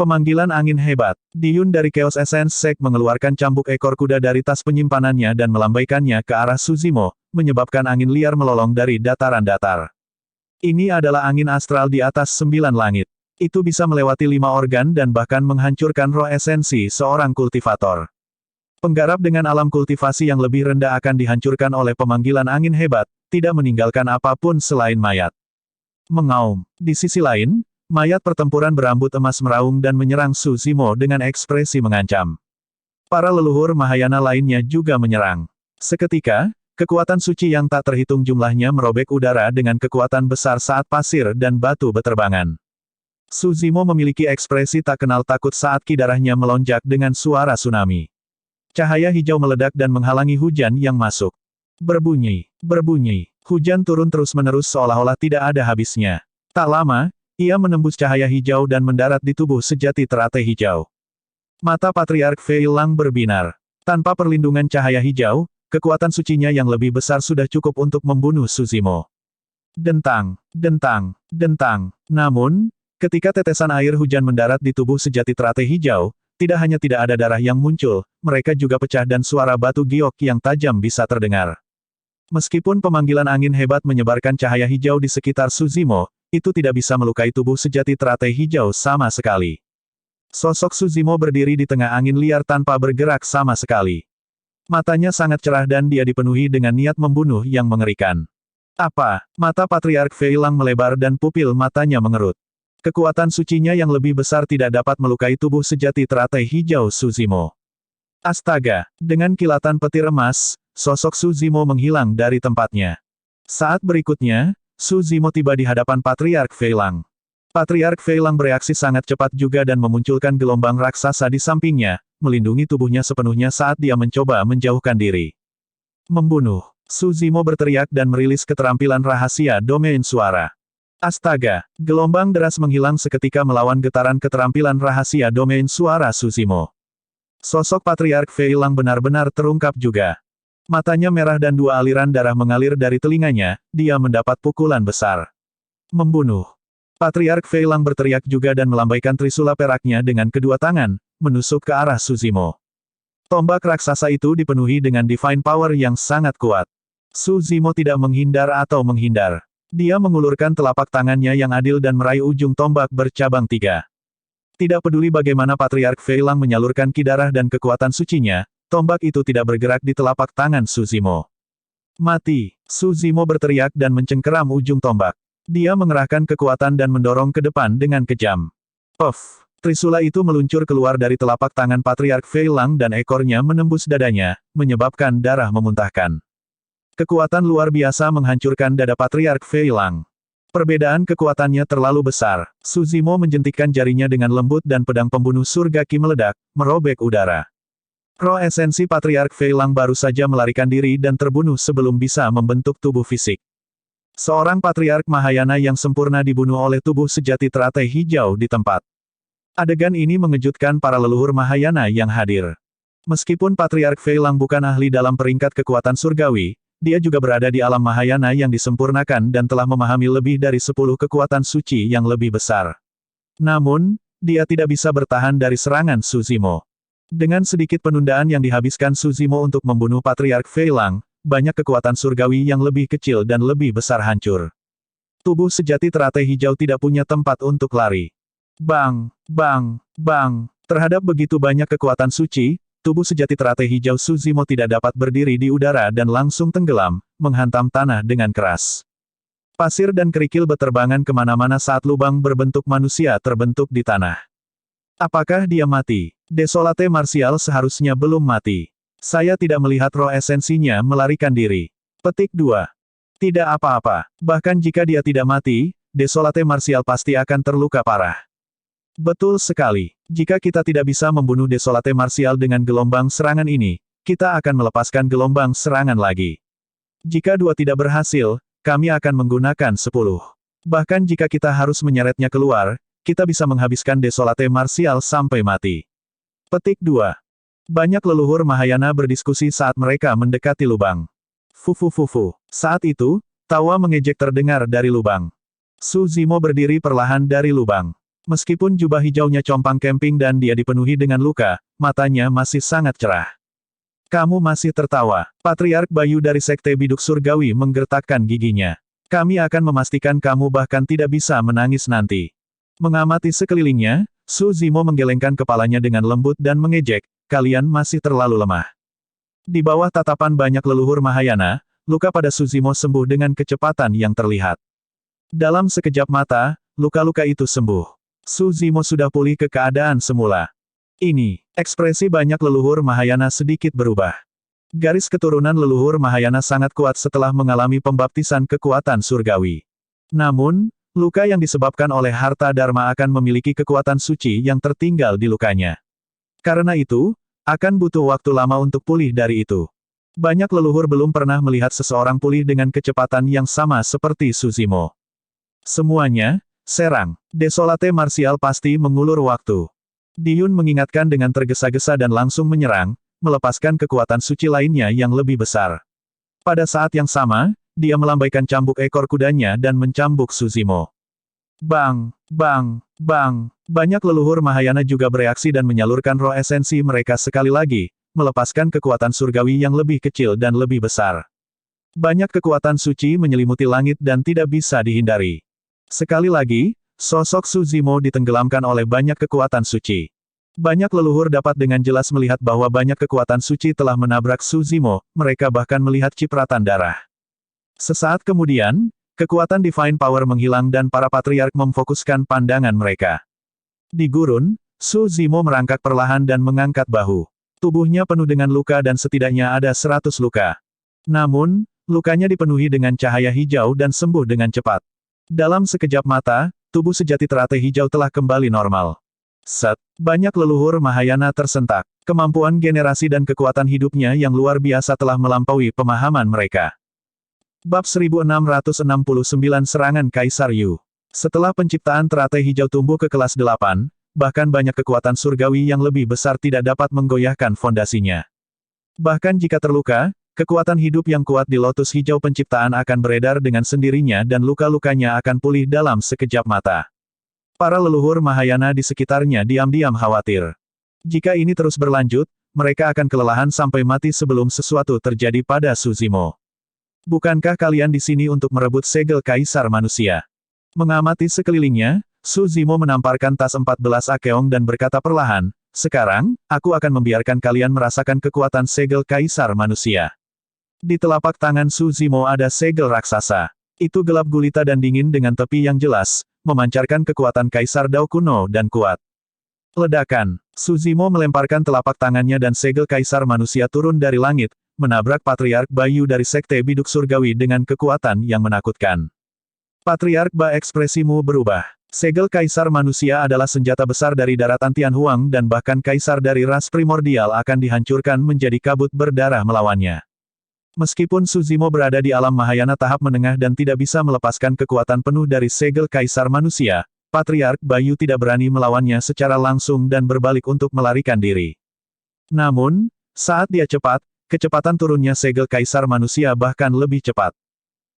Pemanggilan angin hebat. Diyun dari Chaos Essence Sect mengeluarkan cambuk ekor kuda dari tas penyimpanannya dan melambaikannya ke arah Suzimo, menyebabkan angin liar melolong dari dataran datar. Ini adalah angin astral di atas 9 langit. Itu bisa melewati 5 organ dan bahkan menghancurkan roh esensi seorang kultivator. Penggarap dengan alam kultivasi yang lebih rendah akan dihancurkan oleh pemanggilan angin hebat, tidak meninggalkan apapun selain mayat. Mengaum. Di sisi lain, mayat pertempuran berambut emas meraung dan menyerang Suzimo dengan ekspresi mengancam. Para leluhur Mahayana lainnya juga menyerang. Seketika, kekuatan suci yang tak terhitung jumlahnya merobek udara dengan kekuatan besar saat pasir dan batu beterbangan. Suzimo memiliki ekspresi tak kenal takut saat ki darahnya melonjak dengan suara tsunami. Cahaya hijau meledak dan menghalangi hujan yang masuk. Berbunyi, berbunyi. Hujan turun terus-menerus seolah-olah tidak ada habisnya. Tak lama, ia menembus cahaya hijau dan mendarat di tubuh sejati teratai hijau. Mata Patriark Fei Lang berbinar. Tanpa perlindungan cahaya hijau, kekuatan sucinya yang lebih besar sudah cukup untuk membunuh Suzimo. Dentang, dentang, dentang. Namun, ketika tetesan air hujan mendarat di tubuh sejati teratai hijau, Tidak hanya tidak ada darah yang muncul, mereka juga pecah dan suara batu giok yang tajam bisa terdengar. Meskipun pemanggilan angin hebat menyebarkan cahaya hijau di sekitar Suzimo, itu tidak bisa melukai tubuh sejati teratai hijau sama sekali. Sosok Suzimo berdiri di tengah angin liar tanpa bergerak sama sekali. Matanya sangat cerah dan dia dipenuhi dengan niat membunuh yang mengerikan. Apa? Mata Patriark Fei Lang melebar dan pupil matanya mengerut. Kekuatan sucinya yang lebih besar tidak dapat melukai tubuh sejati teratai hijau Suzimo. Astaga! Dengan kilatan petir emas, sosok Suzimo menghilang dari tempatnya. Saat berikutnya, Suzimo tiba di hadapan Patriark Fei Lang. Patriark Fei Lang bereaksi sangat cepat juga dan memunculkan gelombang raksasa di sampingnya, melindungi tubuhnya sepenuhnya saat dia mencoba menjauhkan diri. Membunuh. Suzimo berteriak dan merilis keterampilan rahasia domain suara. Astaga! Gelombang deras menghilang seketika melawan getaran keterampilan rahasia domain suara Suzimo. Sosok Patriark Fei Lang benar-benar terungkap juga. Matanya merah dan dua aliran darah mengalir dari telinganya, dia mendapat pukulan besar. Membunuh. Patriark Fei Lang berteriak juga dan melambaikan trisula peraknya dengan kedua tangan, menusuk ke arah Suzimo. Tombak raksasa itu dipenuhi dengan divine power yang sangat kuat. Suzimo tidak menghindar atau menghindar. Dia mengulurkan telapak tangannya yang adil dan meraih ujung tombak bercabang 3. Tidak peduli bagaimana Patriark Fei Lang menyalurkan ki darah dan kekuatan sucinya, tombak itu tidak bergerak di telapak tangan Suzimo. Mati! Suzimo berteriak dan mencengkeram ujung tombak. Dia mengerahkan kekuatan dan mendorong ke depan dengan kejam. Puff! Trisula itu meluncur keluar dari telapak tangan Patriark Fei Lang dan ekornya menembus dadanya, menyebabkan darah memuntahkan. Kekuatan luar biasa menghancurkan dada Patriark Fei Lang. Perbedaan kekuatannya terlalu besar. Suzimo menjentikkan jarinya dengan lembut dan pedang pembunuh surga ki meledak, merobek udara. Roh esensi Patriark Fei Lang baru saja melarikan diri dan terbunuh sebelum bisa membentuk tubuh fisik. Seorang Patriark Mahayana yang sempurna dibunuh oleh tubuh sejati teratai hijau di tempat. Adegan ini mengejutkan para leluhur Mahayana yang hadir. Meskipun Patriark Fei Lang bukan ahli dalam peringkat kekuatan surgawi, dia juga berada di alam Mahayana yang disempurnakan dan telah memahami lebih dari 10 kekuatan suci yang lebih besar. Namun, dia tidak bisa bertahan dari serangan Suzimo. Dengan sedikit penundaan yang dihabiskan Suzimo untuk membunuh Patriark Fei Lang, banyak kekuatan surgawi yang lebih kecil dan lebih besar hancur. Tubuh sejati teratai hijau tidak punya tempat untuk lari. Bang! Bang! Bang! Terhadap begitu banyak kekuatan suci, tubuh sejati teratai hijau Suzimo tidak dapat berdiri di udara dan langsung tenggelam, menghantam tanah dengan keras. Pasir dan kerikil beterbangan kemana-mana saat lubang berbentuk manusia terbentuk di tanah. Apakah dia mati? Desolate Martial seharusnya belum mati. Saya tidak melihat roh esensinya melarikan diri. Petik 2. Tidak apa-apa. Bahkan jika dia tidak mati, Desolate Martial pasti akan terluka parah. Betul sekali. Jika kita tidak bisa membunuh Desolate Martial dengan gelombang serangan ini, kita akan melepaskan gelombang serangan lagi. Jika 2 tidak berhasil, kami akan menggunakan 10. Bahkan jika kita harus menyeretnya keluar, kita bisa menghabiskan Desolate Martial sampai mati. Petik 2. Banyak leluhur Mahayana berdiskusi saat mereka mendekati lubang. Fufu. Saat itu, tawa mengejek terdengar dari lubang. Suzimo berdiri perlahan dari lubang. Meskipun jubah hijaunya compang-camping dan dia dipenuhi dengan luka, matanya masih sangat cerah. Kamu masih tertawa. Patriark Bayu dari Sekte Biduk Surgawi menggertakkan giginya. Kami akan memastikan kamu bahkan tidak bisa menangis nanti. Mengamati sekelilingnya, Suzimo menggelengkan kepalanya dengan lembut dan mengejek, kalian masih terlalu lemah. Di bawah tatapan banyak leluhur Mahayana, luka pada Suzimo sembuh dengan kecepatan yang terlihat. Dalam sekejap mata, luka-luka itu sembuh. Suzimo sudah pulih ke keadaan semula. Ini, ekspresi banyak leluhur Mahayana sedikit berubah. Garis keturunan leluhur Mahayana sangat kuat setelah mengalami pembaptisan kekuatan surgawi. Namun, luka yang disebabkan oleh harta dharma akan memiliki kekuatan suci yang tertinggal di lukanya. Karena itu, akan butuh waktu lama untuk pulih dari itu. Banyak leluhur belum pernah melihat seseorang pulih dengan kecepatan yang sama seperti Suzimo. Semuanya, serang. Desolate Martial pasti mengulur waktu. Diyun mengingatkan dengan tergesa-gesa dan langsung menyerang, melepaskan kekuatan suci lainnya yang lebih besar. Pada saat yang sama, dia melambaikan cambuk ekor kudanya dan mencambuk Suzimo. Bang, bang, bang. Banyak leluhur Mahayana juga bereaksi dan menyalurkan roh esensi mereka sekali lagi, melepaskan kekuatan surgawi yang lebih kecil dan lebih besar. Banyak kekuatan suci menyelimuti langit dan tidak bisa dihindari. Sekali lagi, sosok Su Zimo ditenggelamkan oleh banyak kekuatan suci. Banyak leluhur dapat dengan jelas melihat bahwa banyak kekuatan suci telah menabrak Su Zimo, mereka bahkan melihat cipratan darah. Sesaat kemudian, kekuatan Divine Power menghilang dan para patriark memfokuskan pandangan mereka. Di gurun, Su Zimo merangkak perlahan dan mengangkat bahu. Tubuhnya penuh dengan luka dan setidaknya ada 100 luka. Namun, lukanya dipenuhi dengan cahaya hijau dan sembuh dengan cepat. Dalam sekejap mata, tubuh sejati teratai hijau telah kembali normal. Banyak leluhur Mahayana tersentak. Kemampuan generasi dan kekuatan hidupnya yang luar biasa telah melampaui pemahaman mereka. Bab 1669 Serangan Kaisar Yu. Setelah penciptaan teratai hijau tumbuh ke kelas 8, bahkan banyak kekuatan surgawi yang lebih besar tidak dapat menggoyahkan fondasinya. Bahkan jika terluka, kekuatan hidup yang kuat di lotus hijau penciptaan akan beredar dengan sendirinya dan luka-lukanya akan pulih dalam sekejap mata. Para leluhur Mahayana di sekitarnya diam-diam khawatir. Jika ini terus berlanjut, mereka akan kelelahan sampai mati sebelum sesuatu terjadi pada Su Zimo. Bukankah kalian di sini untuk merebut segel Kaisar Manusia? Mengamati sekelilingnya, Su Zimo menamparkan tas 14 akeong dan berkata perlahan, sekarang, aku akan membiarkan kalian merasakan kekuatan segel Kaisar Manusia. Di telapak tangan Su Zimo ada segel raksasa. Itu gelap gulita dan dingin dengan tepi yang jelas, memancarkan kekuatan Kaisar Dao kuno dan kuat. Ledakan. Su Zimo melemparkan telapak tangannya dan segel Kaisar Manusia turun dari langit, menabrak Patriark Bayu dari Sekte Biduk Surgawi dengan kekuatan yang menakutkan. Patriark Ba, ekspresimu berubah. Segel Kaisar Manusia adalah senjata besar dari daratan Tianhuang dan bahkan Kaisar dari ras primordial akan dihancurkan menjadi kabut berdarah melawannya. Meskipun Su Zimo berada di alam Mahayana tahap menengah dan tidak bisa melepaskan kekuatan penuh dari segel Kaisar Manusia, Patriark Bayu tidak berani melawannya secara langsung dan berbalik untuk melarikan diri. Namun, saat dia cepat, kecepatan turunnya segel Kaisar Manusia bahkan lebih cepat.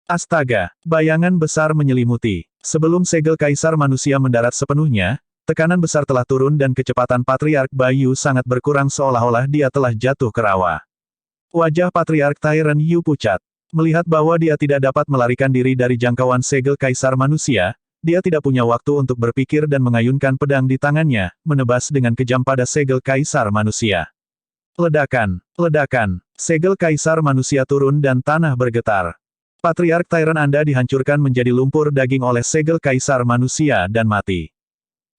Astaga, bayangan besar menyelimuti. Sebelum segel Kaisar Manusia mendarat sepenuhnya, tekanan besar telah turun dan kecepatan Patriark Bayu sangat berkurang seolah-olah dia telah jatuh ke rawa. Wajah Patriark Tyrant Yu pucat. Melihat bahwa dia tidak dapat melarikan diri dari jangkauan segel Kaisar Manusia, dia tidak punya waktu untuk berpikir dan mengayunkan pedang di tangannya, menebas dengan kejam pada segel Kaisar Manusia. Ledakan, ledakan, segel Kaisar Manusia turun dan tanah bergetar. Patriark Tyrant Anda dihancurkan menjadi lumpur daging oleh segel Kaisar Manusia dan mati.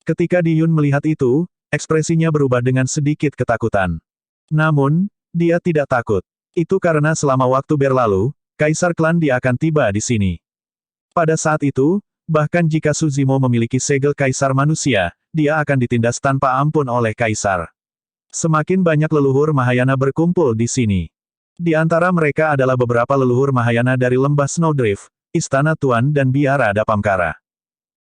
Ketika Di Yun melihat itu, ekspresinya berubah dengan sedikit ketakutan. Namun, dia tidak takut. Itu karena selama waktu berlalu, Kaisar Klan dia akan tiba di sini. Pada saat itu, bahkan jika Su Zimo memiliki segel Kaisar Manusia, dia akan ditindas tanpa ampun oleh Kaisar. Semakin banyak leluhur Mahayana berkumpul di sini. Di antara mereka adalah beberapa leluhur Mahayana dari Lembah Snowdrift, Istana Tuan dan Biara Dapamkara.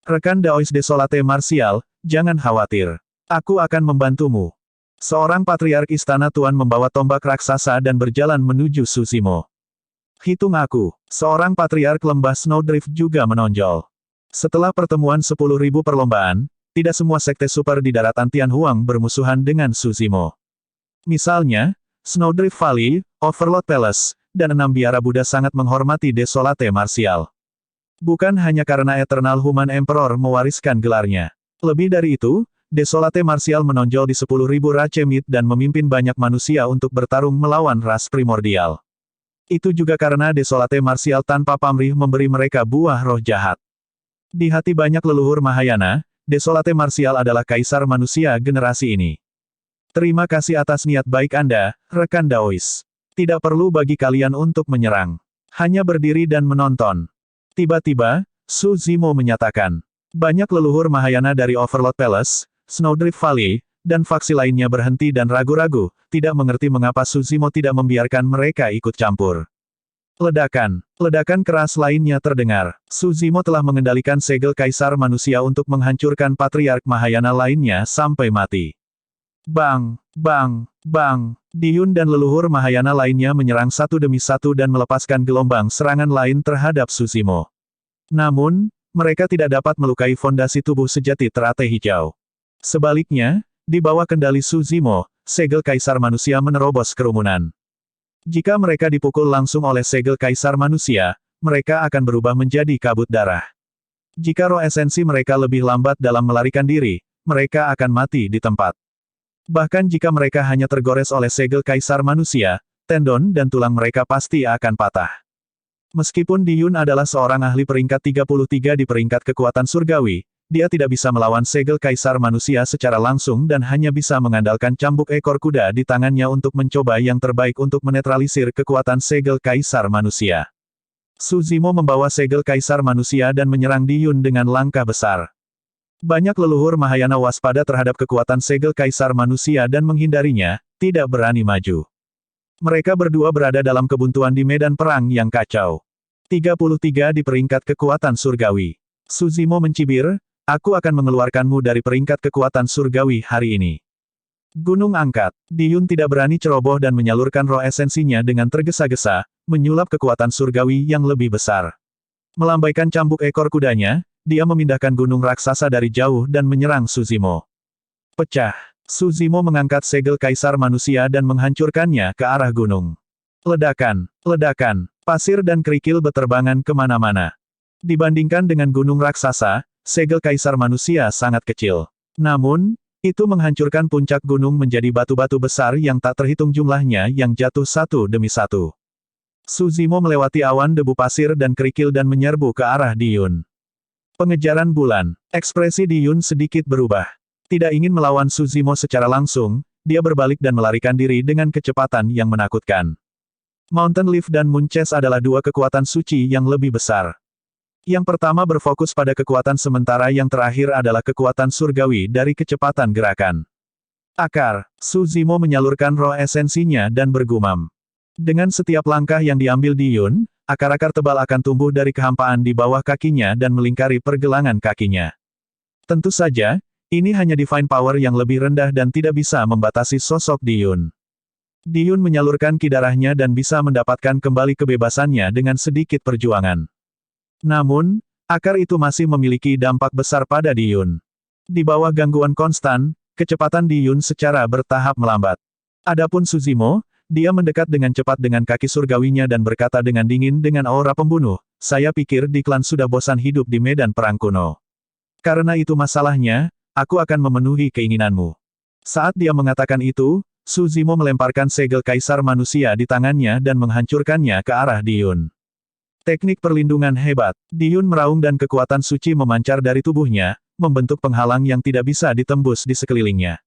Rekan Daois Desolate Martial, jangan khawatir. Aku akan membantumu. Seorang patriark Istana Tuan membawa tombak raksasa dan berjalan menuju Su Zimo. Hitung aku. Seorang patriark Lembah Snowdrift juga menonjol. Setelah pertemuan 10.000 perlombaan, tidak semua sekte super di daratan Tianhuang bermusuhan dengan Su Zimo. Misalnya, Snowdrift Valley, Overlord Palace, dan 6 biara Buddha sangat menghormati Desolate Martial. Bukan hanya karena Eternal Human Emperor mewariskan gelarnya. Lebih dari itu, Desolate Martial menonjol di 10.000 Racemit dan memimpin banyak manusia untuk bertarung melawan ras primordial. Itu juga karena Desolate Martial tanpa pamrih memberi mereka buah roh jahat. Di hati banyak leluhur Mahayana, Desolate Martial adalah Kaisar Manusia generasi ini. Terima kasih atas niat baik Anda, rekan Daois. Tidak perlu bagi kalian untuk menyerang. Hanya berdiri dan menonton. Tiba-tiba, Su Zimo menyatakan. Banyak leluhur Mahayana dari Overlord Palace, Snowdrift Valley, dan faksi lainnya berhenti dan ragu-ragu, tidak mengerti mengapa Su Zimo tidak membiarkan mereka ikut campur. Ledakan. Ledakan keras lainnya terdengar. Su Zimo telah mengendalikan segel Kaisar Manusia untuk menghancurkan Patriark Mahayana lainnya sampai mati. Bang, bang, bang. Di Yun dan leluhur Mahayana lainnya menyerang satu demi satu dan melepaskan gelombang serangan lain terhadap Su Zimo. Namun, mereka tidak dapat melukai fondasi tubuh sejati teratai hijau. Sebaliknya, di bawah kendali Su Zimo, segel kaisar manusia menerobos kerumunan. Jika mereka dipukul langsung oleh segel kaisar manusia, mereka akan berubah menjadi kabut darah. Jika roh esensi mereka lebih lambat dalam melarikan diri, mereka akan mati di tempat. Bahkan jika mereka hanya tergores oleh segel kaisar manusia, tendon dan tulang mereka pasti akan patah. Meskipun Di Yun adalah seorang ahli peringkat 33 di peringkat kekuatan surgawi, dia tidak bisa melawan segel kaisar manusia secara langsung dan hanya bisa mengandalkan cambuk ekor kuda di tangannya untuk mencoba yang terbaik untuk menetralisir kekuatan segel kaisar manusia. Su Zimo membawa segel kaisar manusia dan menyerang Di Yun dengan langkah besar. Banyak leluhur Mahayana waspada terhadap kekuatan segel kaisar manusia dan menghindarinya, tidak berani maju. Mereka berdua berada dalam kebuntuan di medan perang yang kacau. 33 di peringkat kekuatan surgawi. Su Zimo mencibir, aku akan mengeluarkanmu dari peringkat kekuatan surgawi hari ini. Gunung angkat. Di Yun tidak berani ceroboh dan menyalurkan roh esensinya dengan tergesa-gesa, menyulap kekuatan surgawi yang lebih besar. Melambaikan cambuk ekor kudanya, dia memindahkan gunung raksasa dari jauh dan menyerang Su Zimo. Pecah. Su Zimo mengangkat segel kaisar manusia dan menghancurkannya ke arah gunung. Ledakan, ledakan, pasir dan kerikil beterbangan kemana-mana. Dibandingkan dengan gunung raksasa, segel kaisar manusia sangat kecil. Namun, itu menghancurkan puncak gunung menjadi batu-batu besar yang tak terhitung jumlahnya yang jatuh satu demi satu. Su Zimo melewati awan debu pasir dan kerikil dan menyerbu ke arah Di Yun. Pengejaran bulan. Ekspresi Di Yun sedikit berubah. Tidak ingin melawan Su Zimo secara langsung, dia berbalik dan melarikan diri dengan kecepatan yang menakutkan. Mountain Leaf dan Moon Chest adalah dua kekuatan suci yang lebih besar. Yang pertama berfokus pada kekuatan sementara, yang terakhir adalah kekuatan surgawi dari kecepatan gerakan. Akar. Su Zimo menyalurkan roh esensinya dan bergumam. Dengan setiap langkah yang diambil Di Yun, akar-akar tebal akan tumbuh dari kehampaan di bawah kakinya dan melingkari pergelangan kakinya. Tentu saja, ini hanya divine power yang lebih rendah dan tidak bisa membatasi sosok Di Yun. Di Yun menyalurkan ki darahnya dan bisa mendapatkan kembali kebebasannya dengan sedikit perjuangan. Namun, akar itu masih memiliki dampak besar pada Di Yun. Di bawah gangguan konstan, kecepatan Di Yun secara bertahap melambat. Adapun Su Zimo, dia mendekat dengan cepat dengan kaki surgawinya dan berkata dengan dingin dengan aura pembunuh, saya pikir di klan sudah bosan hidup di medan perang kuno. Karena itu masalahnya, aku akan memenuhi keinginanmu. Saat dia mengatakan itu, Su Zimo melemparkan segel kaisar manusia di tangannya dan menghancurkannya ke arah Di Yun. Teknik perlindungan hebat. Di Yun meraung dan kekuatan suci memancar dari tubuhnya, membentuk penghalang yang tidak bisa ditembus di sekelilingnya.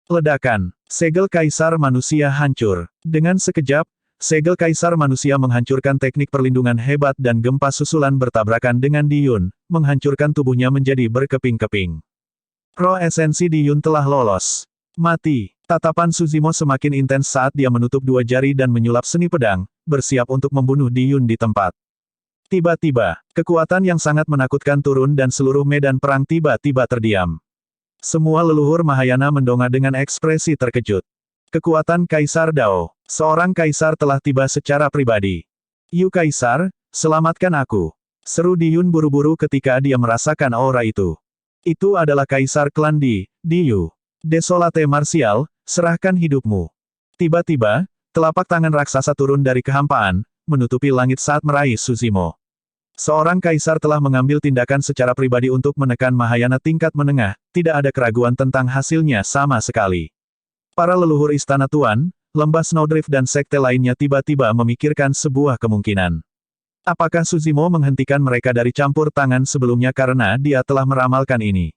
Ledakan. Segel kaisar manusia hancur. Dengan sekejap, segel kaisar manusia menghancurkan teknik perlindungan hebat dan gempa susulan bertabrakan dengan Di Yun, menghancurkan tubuhnya menjadi berkeping-keping. Roh esensi Di Yun telah lolos. Mati. Tatapan Su Zimo semakin intens saat dia menutup dua jari dan menyulap seni pedang, bersiap untuk membunuh Di Yun di tempat. Tiba-tiba, kekuatan yang sangat menakutkan turun dan seluruh medan perang tiba-tiba terdiam. Semua leluhur Mahayana mendongak dengan ekspresi terkejut. Kekuatan Kaisar Dao. Seorang kaisar telah tiba secara pribadi. Yu Kaisar, selamatkan aku. Seru Di Yun buru-buru ketika dia merasakan aura itu. Itu adalah Kaisar klan Di Yu. Desolate Martial, serahkan hidupmu. Tiba-tiba, telapak tangan raksasa turun dari kehampaan, menutupi langit saat meraih Su Zimo. Seorang kaisar telah mengambil tindakan secara pribadi untuk menekan Mahayana tingkat menengah, tidak ada keraguan tentang hasilnya sama sekali. Para leluhur Istana Tuan, Lembah Snowdrift dan sekte lainnya tiba-tiba memikirkan sebuah kemungkinan. Apakah Su Zimo menghentikan mereka dari campur tangan sebelumnya karena dia telah meramalkan ini?